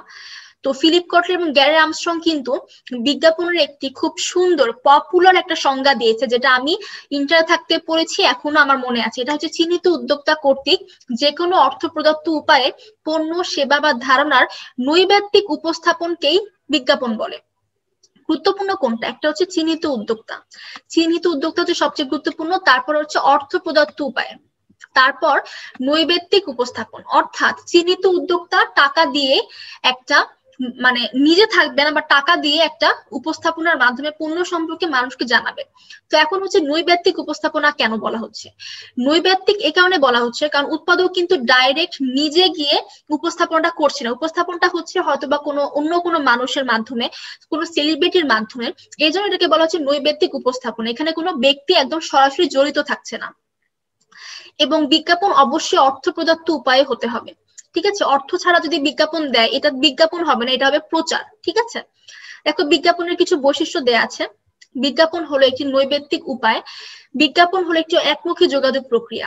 তো ফিলিপ কটলার এবং গ্যারি আর্মস্ট্রং কিন্তু বিজ্ঞাপনের একটি খুব সুন্দর পপুলার একটা সংজ্ঞা দিয়েছে, যেটা আমি ইন্টার থাকতে পড়েছি, এখনো আমার মনে আছে। এটা হচ্ছে চিহ্নিত উদ্যোক্তা কর্তৃক যে কোনো অর্থ প্রদত্ত উপায়ে পণ্য, সেবা বা ধারণার নৈবেদ্যিক উপস্থাপনকেই বিজ্ঞাপন বলে। গুরুত্বপূর্ণ কোনটা? একটা হচ্ছে চিহ্নিত উদ্যোক্তা। চিহ্নিত উদ্যোক্তা হচ্ছে সবচেয়ে গুরুত্বপূর্ণ, তারপর হচ্ছে অর্থ প্রদত্ত উপায়, তারপর নৈবেদ্যিক উপস্থাপন। অর্থাৎ চিহ্নিত উদ্যোক্তা টাকা দিয়ে একটা নিজে থাকবে না, বা টাকা দিয়ে একটা উপস্থাপনার মাধ্যমে পণ্য সম্পর্কে মানুষকে জানাবে। তো এখন হচ্ছে নৈবেদ্যিক উপস্থাপনা কেন বলা হচ্ছে? নৈবেদ্যিক এই কারণে বলা হচ্ছে কারণ উৎপাদক কিন্তু ডাইরেক্ট নিজে গিয়ে উপস্থাপনটা করছে না। উপস্থাপনটা হচ্ছে হয়তো বা অন্য কোনো মানুষের মাধ্যমে, কোনো সেলিব্রিটির মাধ্যমে। এই জন্য এটাকে বলা হচ্ছে নৈবেদ্যিক উপস্থাপনা। এখানে কোনো ব্যক্তি একদম সরাসরি জড়িত থাকছে না। এবং বিজ্ঞাপন অবশ্যই অর্থ প্রদত্ত উপায়ে হতে হবে, ঠিক আছে। অর্থ ছাড়া যদি বিজ্ঞাপন দেয় এটা বিজ্ঞাপন হবে না, এটা হবে প্রচার, ঠিক আছে। দেখো বিজ্ঞাপনের কিছু বৈশিষ্ট্য দেয়া আছে। বিজ্ঞাপন হলো একটি নৈবেদ্যিক উপায়। বিজ্ঞাপন হলো একটি একমুখী যোগাযোগ প্রক্রিয়া।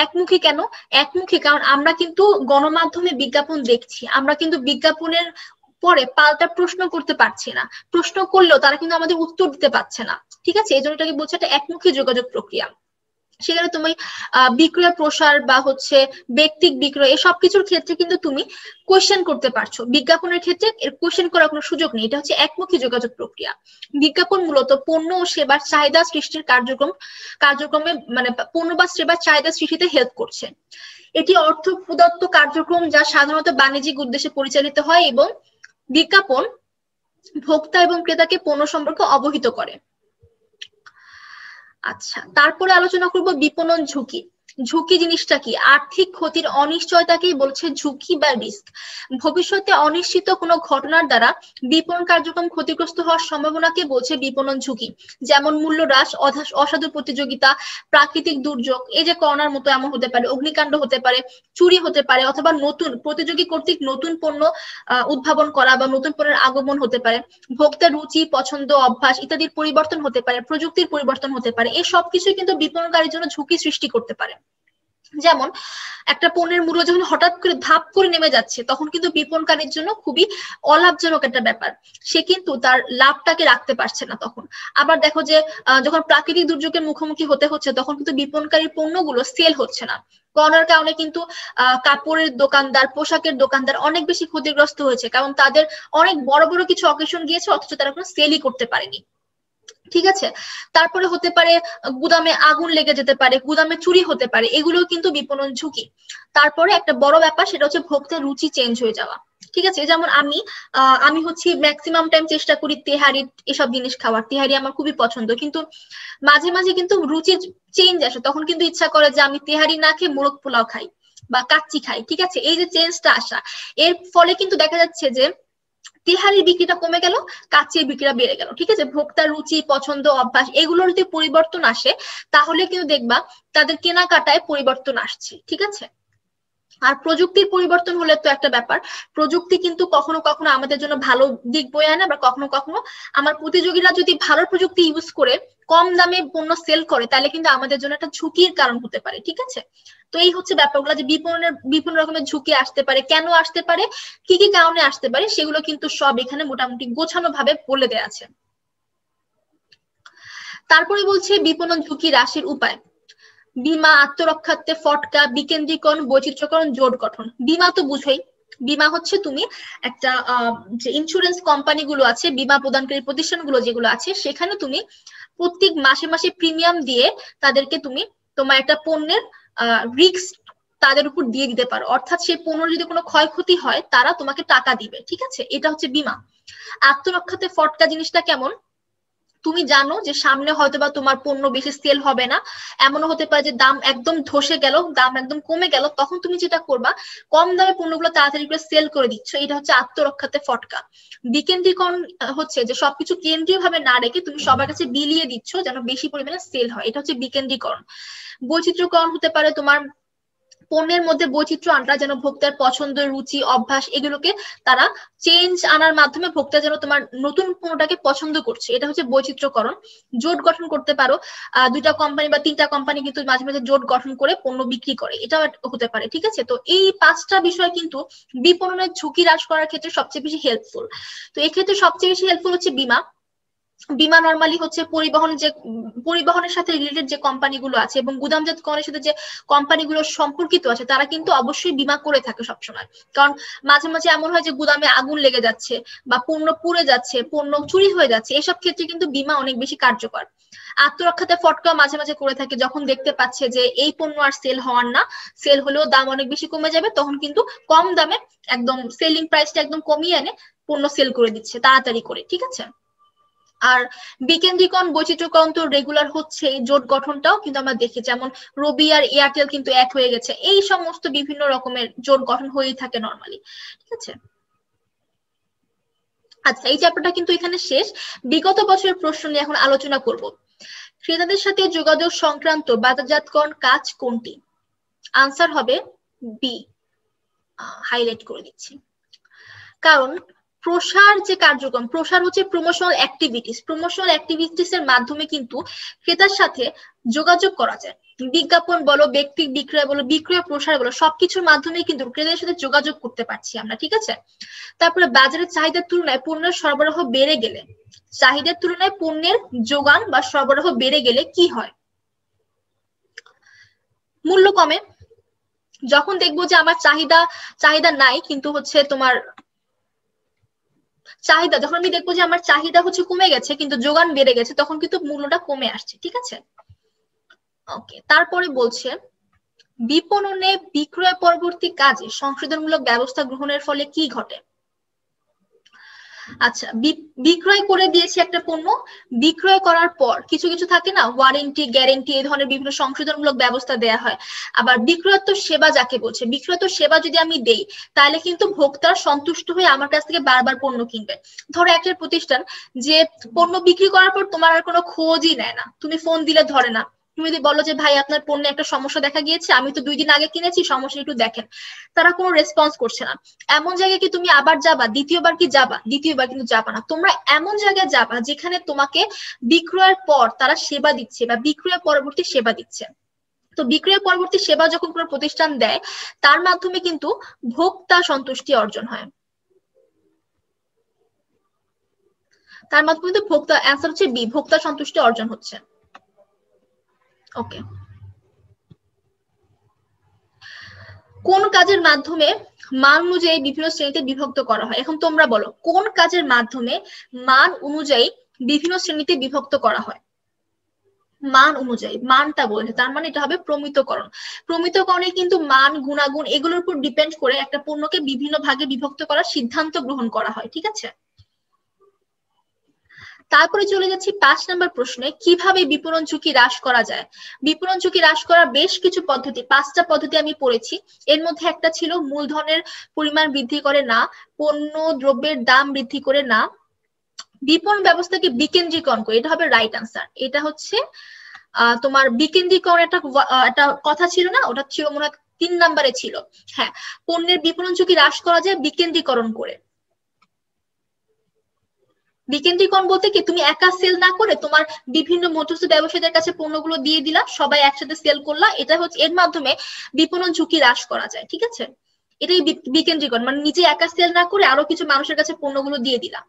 একমুখী কেন? একমুখী কারণ আমরা কিন্তু গণমাধ্যমে বিজ্ঞাপন দেখছি, আমরা কিন্তু বিজ্ঞাপনের পরে পাল্টা প্রশ্ন করতে পারছি না। প্রশ্ন করলেও তারা কিন্তু আমাদের উত্তর দিতে পারছে না, ঠিক আছে। এই জন্য এটাকে বলছে একটা একমুখী যোগাযোগ প্রক্রিয়া। সেখানে তুমি বিক্রয় প্রসার বা হচ্ছে ব্যক্তিক বিক্রয় এই সবকিছুর ক্ষেত্রে কিন্তু তুমি কোয়েশ্চেন করতে পারছো। বিজ্ঞাপনের ক্ষেত্রে এর কোয়েশ্চেন করার কোনো সুযোগ নেই। এটা হচ্ছে একমুখী যোগাযোগ প্রক্রিয়া। বিজ্ঞাপন মূলত পণ্য ও সেবার চাহিদা সৃষ্টির কার্যক্রমে পণ্য বা সেবার চাহিদা সৃষ্টিতে হেল্প করছে। এটি অর্থ প্রদত্ত কার্যক্রম যা সাধারণত বাণিজ্যিক উদ্দেশ্যে পরিচালিত হয়, এবং বিজ্ঞাপন ভোক্তা এবং ক্রেতাকে পণ্য সম্পর্কে অবহিত করে। আচ্ছা, তারপরে আলোচনা করব বিপণন ঝুঁকি। ঝুঁকি জিনিসটা কি? আর্থিক ক্ষতির অনিশ্চয়তাকেই বলছে ঝুঁকি বা রিস্ক। ভবিষ্যতে অনিশ্চিত কোনো ঘটনার দ্বারা বিপণন কার্যক্রম ক্ষতিগ্রস্ত হওয়ার সম্ভাবনাকে বলছে বিপণন ঝুঁকি। যেমন মূল্য হ্রাস, অসাধু প্রতিযোগিতা, প্রাকৃতিক দুর্যোগ, এই যে করোনার মতো এমন হতে পারে, অগ্নিকাণ্ড হতে পারে, চুরি হতে পারে, অথবা নতুন প্রতিযোগী কর্তৃক নতুন পণ্য উদ্ভাবন করা বা নতুন পণ্যের আগমন হতে পারে, ভোক্তার রুচি, পছন্দ, অভ্যাস ইত্যাদির পরিবর্তন হতে পারে, প্রযুক্তির পরিবর্তন হতে পারে। এই সবকিছুই কিন্তু বিপণনকারীর জন্য ঝুঁকি সৃষ্টি করতে পারে। যেমন একটা পণ্যের মূল্য যখন হঠাৎ করে ধাপ করে নেমে যাচ্ছে, তখন কিন্তু বিপণনকারীর জন্য খুবই অলাভজনক একটা ব্যাপার। সে কিন্তু তার লাভটাকে রাখতে পারছে না তখন। আবার দেখো যে যখন প্রাকৃতিক দুর্যোগের মুখোমুখি হতে হচ্ছে, তখন কিন্তু বিপণনকারীর পণ্যগুলো সেল হচ্ছে না। করোনার কারণে কিন্তু কাপড়ের দোকানদার, পোশাকের দোকানদার অনেক বেশি ক্ষতিগ্রস্ত হয়েছে, কারণ তাদের অনেক বড় বড় কিছু অকেশন গিয়েছে অথচ তারা কোনো সেলই করতে পারেনি। ঠিক আছে, তারপরে হতে পারে গুদামে আগুন লেগে যেতে পারে, গুদামে চুরি হতে পারে, এগুলো কিন্তু বিপণন ঝুঁকি। তারপরে একটা বড় ব্যাপার সেটা হচ্ছে ভোক্তার রুচি চেঞ্জ হয়ে যাওয়া। ঠিক আছে, যেমন আমি হচ্ছে ম্যাক্সিমাম টাইম চেষ্টা করি তেহারি এসব জিনিস খাওয়ার, তেহারি আমার খুবই পছন্দ, কিন্তু মাঝে মাঝে কিন্তু রুচি চেঞ্জ আসে, তখন কিন্তু ইচ্ছা করে যে আমি তেহারি না খেয়ে মোরগ পোলাও খাই বা কাচ্চি খাই। ঠিক আছে, এই যে চেঞ্জটা আসা, এর ফলে কিন্তু দেখা যাচ্ছে যে তেহারির বিক্রিটা কমে গেল, কাচ্চির বিক্রিটা বেড়ে গেল। ঠিক আছে, ভোক্তার রুচি, পছন্দ, অভ্যাস এগুলোর যদি পরিবর্তন আসে তাহলে কিন্তু দেখবা তাদের কেনাকাটায় পরিবর্তন আসছে। ঠিক আছে, আর প্রযুক্তির পরিবর্তন হলে তো একটা ব্যাপার, প্রযুক্তি কিন্তু কখনো কখনো আমাদের জন্য ভালো দিক বয়ে আনে, বা কখনো কখনো আমার প্রতিযোগীরা যদি ভালো প্রযুক্তি ইউজ করে কম দামে পণ্য সেল করে তাহলে কিন্তু আমাদের জন্য একটা ঝুঁকির কারণ হতে পারে। ঠিক আছে, তো এই হচ্ছে ব্যাপারগুলো, যে বিপণনের বিভিন্ন রকমের ঝুঁকি আসতে পারে, কেন আসতে পারে, কি কি কারণে আসতে পারে, সেগুলো কিন্তু সব এখানে মোটামুটি গোছানো ভাবে বলে দেয়া আছে। তারপরে বলছে বিপণন ঝুঁকি হ্রাসের উপায়। বীমা, আত্মরক্ষার্থে ফটকা, বিকেন্দ্রীকরণ, বৈচিত্র্যকরণ, জোট গঠন। বীমা তো বুঝোই, বীমা হচ্ছে তুমি একটা যে ইন্স্যুরেন্স কোম্পানিগুলো আছে, বীমা প্রদানকারী প্রতিষ্ঠানগুলো যেগুলো আছে, সেখানে তুমি প্রত্যেক মাসে মাসে প্রিমিয়াম দিয়ে তাদেরকে তুমি তোমার একটা পণ্যের রিস্ক তাদের উপর দিয়ে দিতে পারো, অর্থাৎ সেই পণ্যের যদি কোনো ক্ষয়ক্ষতি হয় তারা তোমাকে টাকা দিবে। ঠিক আছে, এটা হচ্ছে বীমা। আত্মরক্ষাতে ফটকা জিনিসটা কেমন, তুমি জানো যে সামনে হয়তোবা তোমার পণ্য বেশি সেল হবে না, এমনও হতে পারে যে দাম একদম ধসে গেল, দাম একদম কমে গেল, তখন তুমি যেটা করবা কম দামে পণ্যগুলো তাড়াতাড়ি করে সেল করে দিচ্ছ, এটা হচ্ছে আত্মরক্ষাতে ফটকা। বিকেন্দ্রীকরণ হচ্ছে যে সবকিছু কেন্দ্রীয় ভাবে না রেখে তুমি সবার কাছে বিলিয়ে দিচ্ছ যেন বেশি পরিমাণে সেল হয়, এটা হচ্ছে বিকেন্দ্রীকরণ। বৈচিত্র্যকরণ হতে পারে তোমার পণ্যের মধ্যে বৈচিত্র্য আনটা, যেন ভোক্তার পছন্দ, রুচি, অভ্যাস এগুলোকে তারা চেঞ্জ আনার মাধ্যমে ভোক্তা যেন তোমার নতুন পণ্যটাকে পছন্দ করছে, এটা হচ্ছে বৈচিত্র্যকরণ। জোট গঠন করতে পারো, দুইটা কোম্পানি বা তিনটা কোম্পানি কিন্তু মাঝে মাঝে জোট গঠন করে পণ্য বিক্রি করে, এটাও হতে পারে। ঠিক আছে, তো এই পাঁচটা বিষয় কিন্তু বিপণনের ঝুঁকি হ্রাস করার ক্ষেত্রে সবচেয়ে বেশি হেল্পফুল। তো এক্ষেত্রে সবচেয়ে বেশি হেল্পফুল হচ্ছে বীমা। বীমা নরমালি হচ্ছে পরিবহনের সাথে রিলেটেড যে কোম্পানিগুলো আছে এবং গুদামজাতকরণের সাথে যে কোম্পানিগুলো সম্পর্কিত আছে তারা কিন্তু অবশ্যই বীমা করে থাকে সবসময়, কারণ মাঝে মাঝে এমন হয় যে গুদামে আগুন লেগে যাচ্ছে বা পণ্য পুড়ে যাচ্ছে, পণ্য চুরি হয়ে যাচ্ছে, এসব ক্ষেত্রে কিন্তু বীমা অনেক বেশি কার্যকর। আত্মরক্ষাতে ফটকা মাঝে মাঝে করে থাকে, যখন দেখতে পাচ্ছে যে এই পণ্য আর সেল হওয়ার না, সেল হলেও দাম অনেক বেশি কমে যাবে, তখন কিন্তু কম দামে একদম সেলিং প্রাইসটা একদম কমিয়ে এনে পণ্য সেল করে দিচ্ছে তাড়াতাড়ি করে। ঠিক আছে, আর বিকেন্দ্রীকরণ, বৈচিত্র্যকরণ তো রেগুলার হচ্ছে, জোট গঠনটাও কিন্তু আমরা দেখি, যেমন রবি আর এয়ারটেল কিন্তু এক হয়ে গেছে, এই সমস্ত বিভিন্ন রকমের জোট গঠন হয়েই থাকে নরমালি। ঠিক আছে, আচ্ছা এই চ্যাপ্টারটা কিন্তু এখানে শেষ। বিগত বছরের প্রশ্ন নিয়ে এখন আলোচনা করব। ক্রেতাদের সাথে যোগাযোগ সংক্রান্ত বাজারজাতকরণ কাজ কোনটি? আনসার হবে বি, হাইলাইট করে দিচ্ছি। কারণ প্রসার যে কার্যক্রম, প্রসার হচ্ছে প্রমোশনাল অ্যাক্টিভিটিস এর মাধ্যমে কিন্তু ক্রেতার সাথে যোগাযোগ করা যায়। বিজ্ঞাপন বলো, ব্যক্তি বিক্রয় বলো, বিক্রয় প্রসার বলো, সবকিছুর মাধ্যমে কিন্তু ক্রেতাদের সাথে যোগাযোগ করতে পারছি আমরা। ঠিক আছে, তারপরে বাজারের চাহিদার তুলনায় পণ্যের সরবরাহ বেড়ে গেলে, চাহিদার তুলনায় পণ্যের যোগান বা সরবরাহ বেড়ে গেলে কি হয়? মূল্য কমে। যখন দেখবো যে আমার চাহিদা নাই কিন্তু হচ্ছে তোমার যখন আমি দেখবো যে আমার চাহিদা হচ্ছে কমে গেছে কিন্তু যোগান বেড়ে গেছে, তখন কিন্তু মূল্যটা কমে আসছে। ঠিক আছে, ওকে। তারপরে বলছে বিপণনে বিক্রয় পরবর্তী কাজে সংশোধনমূলক ব্যবস্থা গ্রহণের ফলে কি ঘটে? আচ্ছা, বিক্রয় করে দিয়েছি একটা পণ্য, বিক্রয় করার পর কিছু কিছু থাকে না, ওয়ারেন্টি, গ্যারেন্টি, এই ধরনের বিভিন্ন সংশোধনমূলক ব্যবস্থা দেয়া হয়। আবার বিক্রয়োত্তর সেবা যাকে বলছে, বিক্রয়োত্তর সেবা যদি আমি দেই তাহলে কিন্তু ভোক্তার সন্তুষ্ট হয়ে আমার কাছ থেকে বারবার পণ্য কিনবে। ধরো একটা প্রতিষ্ঠান যে পণ্য বিক্রি করার পর তোমার আর কোনো খোঁজই নেয় না, তুমি ফোন দিলে ধরে না, তুমি যদি বলো যে ভাই আপনার পণ্যে একটা সমস্যা দেখা গিয়েছে, আমি তো 2 দিন আগে কিনেছি, সমস্যা একটু দেখেন, তারা কোনো রেসপন্স করছে না। এমন জায়গায় কি তুমি আবার যাবা? দ্বিতীয়বার কি যাবা? দ্বিতীয়বার কিন্তু যাবা না। তোমরা এমন জায়গায় যাবা যেখানে তোমাকে বিক্রয়ের পর তারা সেবা দিচ্ছে বা বিক্রয় পরবর্তী সেবা দিচ্ছে। তো বিক্রয় পরবর্তী সেবা যখন কোনো প্রতিষ্ঠান দেয় তার মাধ্যমে কিন্তু ভোক্তা সন্তুষ্টি অর্জন হয়, তার মাধ্যমে কিন্তু ভোক্তা, অ্যান্সার হচ্ছে বি, ভোক্তা সন্তুষ্টি অর্জন হচ্ছে। ওকে, কোন কাজের মাধ্যমে মান অনুযায়ী বিভিন্ন শ্রেণীতে বিভক্ত করা হয়? এখন তোমরা বলো কোন কাজের মাধ্যমে মান অনুযায়ী বিভিন্ন শ্রেণীতে বিভক্ত করা হয়? মান অনুযায়ী, মানটা বলছে তার মানে এটা হবে প্রমিতকরণ। প্রমিতকরণে কিন্তু মান, গুণাগুণ এগুলোর উপর ডিপেন্ড করে একটা পণ্যকে বিভিন্ন ভাগে বিভক্ত করার সিদ্ধান্ত গ্রহণ করা হয়। ঠিক আছে, তারপরে চলে যাচ্ছি 5 নম্বর প্রশ্নে, কিভাবে বিপণন ঝুঁকি হ্রাস করা যায়? বিপণন ঝুঁকি হ্রাস করার বেশ কিছু পদ্ধতি, 5টা পদ্ধতি আমি পড়েছি। এর মধ্যে একটা ছিল মূলধনের পরিমাণ বৃদ্ধি করে না, পণ্য দ্রব্যের দাম বৃদ্ধি করে না, বিপণন ব্যবস্থাকে বিকেন্দ্রীকরণ করে, এটা হবে রাইট আনসার। এটা হচ্ছে তোমার বিকেন্দ্রীকরণ একটা কথা ছিল না, ওটা ছিল মনে হয় 3 নম্বরে ছিল। হ্যাঁ, পণ্যের বিপণন ঝুঁকি হ্রাস করা যায় বিকেন্দ্রীকরণ করে। বিকেন্দ্রীকরণ বলতে কি, তুমি একা সেল না করে তোমার বিভিন্ন মধ্যস্থ ব্যবসায়ীদের কাছে পণ্যগুলো দিয়ে দিলা, সবাই একসাথে সেল করলা, এটা হচ্ছে এর মাধ্যমে বিপণন ঝুঁকি হ্রাস করা যায়। ঠিক আছে, এটাই বিকেন্দ্রীকরণ, মানে নিজে একা সেল না করে আরো কিছু মানুষের কাছে পণ্যগুলো দিয়ে দিলা।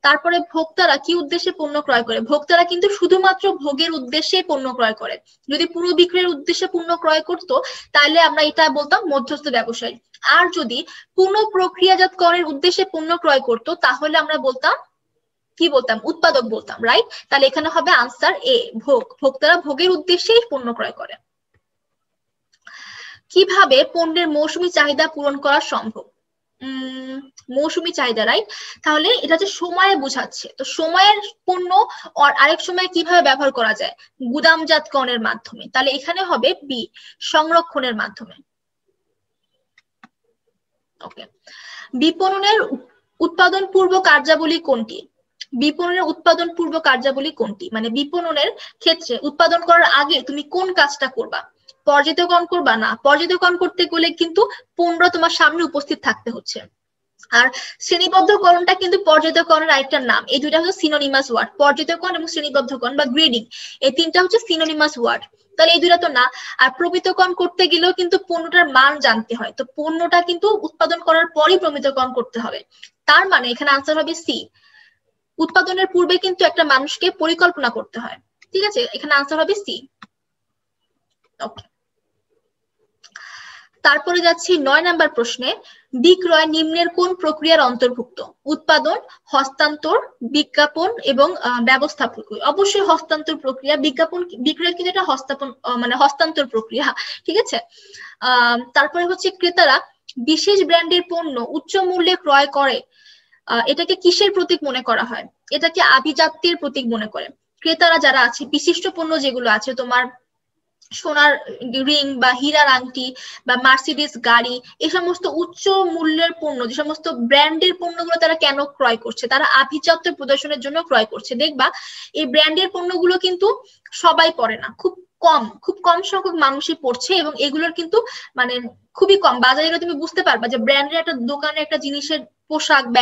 তারপরে ভোক্তারা কি উদ্দেশ্যে পণ্য ক্রয় করে? ভোক্তারা কিন্তু শুধুমাত্র ভোগের উদ্দেশ্যে পণ্য ক্রয় করে। যদি পুরো বিক্রয়ের উদ্দেশ্যে পণ্য ক্রয় করতো তাহলে আমরা এটা বলতাম মধ্যস্থ ব্যবসায়ী। আর যদি পুনঃ প্রক্রিয়াজাতকরণের উদ্দেশ্যে পণ্য ক্রয় করতো তাহলে আমরা বলতাম কি বলতাম? উৎপাদক বলতাম। রাইট, তাহলে এখানে হবে আনসার এ, ভোগ। ভোক্তারা ভোগের উদ্দেশ্যেই পণ্য ক্রয় করে। কিভাবে পণ্যের মৌসুমী চাহিদা পূরণ করা সম্ভব? মৌসুমী চাহিদা, রাইট। তাহলে এটা হচ্ছে সময়ে বোঝাচ্ছে, তো সময়ের পণ্য আরেক সময় কিভাবে ব্যবহার করা যায়? গুদামজাতকরণের মাধ্যমে। তাহলে এখানে হবে বি, সংরক্ষণের মাধ্যমে। ওকে, বিপণনের উৎপাদন পূর্ব কার্যাবলী কোনটি? বিপণনের উৎপাদন পূর্ব কার্যাবলী কোনটি? মানে বিপণনের ক্ষেত্রে উৎপাদন করার আগে তুমি কোন কাজটা করবা? পর্যায়করণ করবা না, পর্যায়করণ করতে গেলে কিন্তু পণ্য তোমার সামনে উপস্থিত থাকতে হচ্ছে। আর শ্রেণীবদ্ধকরণটা কিন্তু পর্যায়করণের আরেকটা নাম। এই দুইটা হচ্ছে সিনোনিমাস ওয়ার্ড, পর্যায়করণ এবং শ্রেণীবদ্ধকরণ বা গ্রেডিং, এই তিনটা হচ্ছে সিনোনিমাস ওয়ার্ড। তাহলে এই দুইটা তো না। আর প্রমিতকরণ করতে গেলেও কিন্তু পণ্যটার মান জানতে হয়, তো পণ্যটা কিন্তু উৎপাদন করার পরই প্রমিতকরণ করতে হবে। তার মানে এখানে আনসার হবে সি, উৎপাদনের পূর্বে কিন্তু একটা মানুষকে পরিকল্পনা করতে হয়। ঠিক আছে, এখানে আনসার হবে সি। ওকে, তারপরে যাচ্ছি 9 নাম্বার প্রশ্নে, বিক্রয় নিম্নের কোন প্রক্রিয়ার অন্তর্ভুক্ত? উৎপাদন, হস্তান্তর, বিজ্ঞাপন এবং ব্যবস্থাপন। অবশ্যই হস্তান্তর প্রক্রিয়া। বিজ্ঞাপন, বিক্রয় কিন্তু এটা মানে হস্তান্তর প্রক্রিয়া। ঠিক আছে, তারপরে হচ্ছে ক্রেতারা বিশেষ ব্র্যান্ডের পণ্য উচ্চ মূল্যে ক্রয় করে, এটাকে কিসের প্রতীক মনে করা হয়? এটাকে আভিজাত্যের প্রতীক মনে করে। ক্রেতারা যারা আছে, বিশিষ্ট পণ্য যেগুলো আছে, তোমার সোনার রিং বা হীরার আংটি বা মার্সিডিস গাড়ি, এই সমস্ত উচ্চ মূল্যের পণ্য, যে সমস্ত ব্র্যান্ডের পণ্যগুলো তারা কেন ক্রয় করছে? তারা আভিজাত্য প্রদর্শনের জন্য ক্রয় করছে। দেখবা এই ব্র্যান্ডের পণ্যগুলো কিন্তু সবাই পরে না, খুব কম সংখ্যক মানুষই পড়ছে, এবং এগুলোর কিন্তু মানে খুবই কম। বাজারে তুমি বুঝতে পারবা যে ব্র্যান্ডের একটা দোকানে একটা জিনিসের পোশাক বা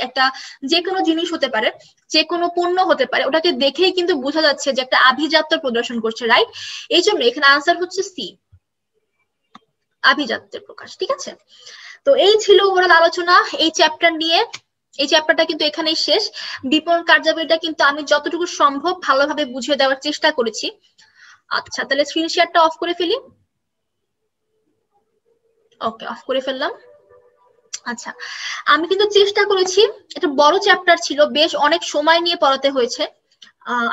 একটা যে কোনো জিনিস হতে পারে, যে কোনো পণ্য হতে পারে, ওটাকে দেখেই কিন্তু বোঝা যাচ্ছে যে একটা আভিজাত্য প্রদর্শন করছে। রাইট, এই জন্য এখানে আনসার হচ্ছে সি, আভিজাত্যের প্রকাশ। ঠিক আছে, তো এই ছিল ওভারঅল আলোচনা এই চ্যাপ্টার নিয়ে। এই চ্যাপ্টারটা কিন্তু এখানেই শেষ। বিপণন কার্যাবলীটা কিন্তু আমি যতটুকু সম্ভব ভালোভাবে বুঝিয়ে দেওয়ার চেষ্টা করেছি। আচ্ছা, তাহলে স্ক্রিন শেয়ারটা অফ করে ফেলি। ওকে, অফ করে ফেললাম। আচ্ছা, আমি কিন্তু চেষ্টা করেছি, এটা বড় চ্যাপ্টার ছিল, বেশ অনেক সময় নিয়ে পড়াতে হয়েছে।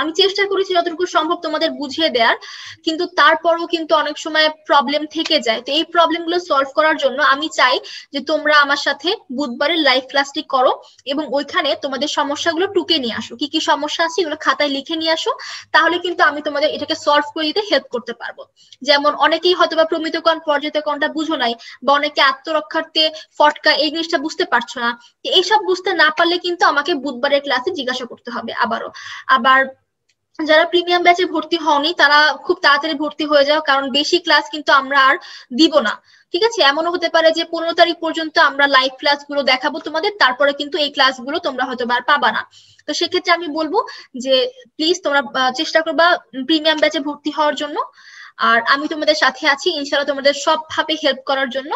আমি চেষ্টা করেছি যতটুকু সম্ভব তোমাদের বুঝিয়ে দেওয়ার, কিন্তু তারপরও কিন্তু অনেক সময় প্রবলেম থেকে যায়। তো এই প্রবলেমগুলো সলভ করার জন্য আমি চাই যে তোমরা আমার সাথে বুধবারের লাইভ ক্লাসটি করো এবং ওইখানে তোমাদের সমস্যাগুলো টুকে নিয়ে আসো। কি কি সমস্যা আছে এগুলো খাতায় লিখে নিয়ে আসো, তাহলে কিন্তু আমি তোমাদের এটাকে সলভ করে দিতে হেল্প করতে পারবো। যেমন অনেকেই হয়তো বা প্রমিতকরণ পর্যায়করণটা বুঝো নাই, বা অনেকে আত্মরক্ষার্থে ফটকা এই জিনিসটা বুঝতে পারছো না। এইসব বুঝতে না পারলে কিন্তু আমাকে বুধবারের ক্লাসে জিজ্ঞাসা করতে হবে আবার যারা প্রিমিয়াম ব্যাচে ভর্তি হওনি তারা খুব তাড়াতাড়ি ভর্তি হয়ে যাও, কারণ বেশি ক্লাস কিন্তু আমরা আর দিব না। ঠিক আছে, এমনও হতে পারে যে 15 তারিখ পর্যন্ত আমরা লাইভ ক্লাসগুলো দেখাবো তোমাদের, তারপরে কিন্তু এই ক্লাসগুলো তোমরা হয়তো আর পাবা না। তো সেক্ষেত্রে আমি বলবো যে প্লিজ তোমরা চেষ্টা করবা প্রিমিয়াম ব্যাচে ভর্তি হওয়ার জন্য। আর আমি তোমাদের সাথে আছি ইনশাআল্লাহ তোমাদের সবভাবে হেল্প করার জন্য।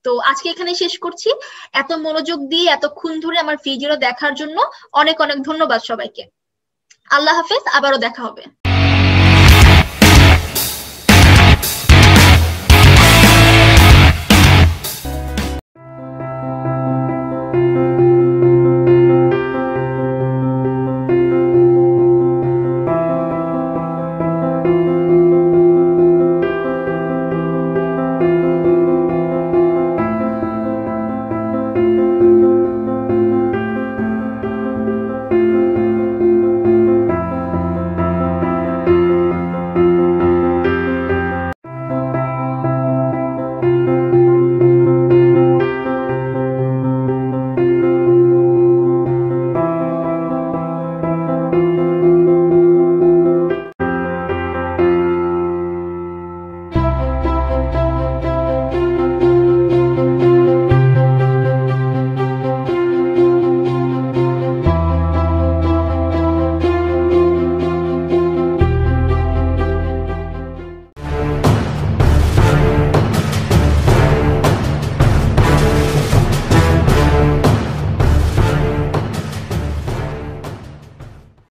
তো আজকে এখানে শেষ করছি। এত মনোযোগ দিয়ে এতক্ষণ ধরে আমার ভিডিও দেখার জন্য অনেক অনেক ধন্যবাদ সবাইকে। আল্লাহ হাফেজ, আবারও দেখা হবে।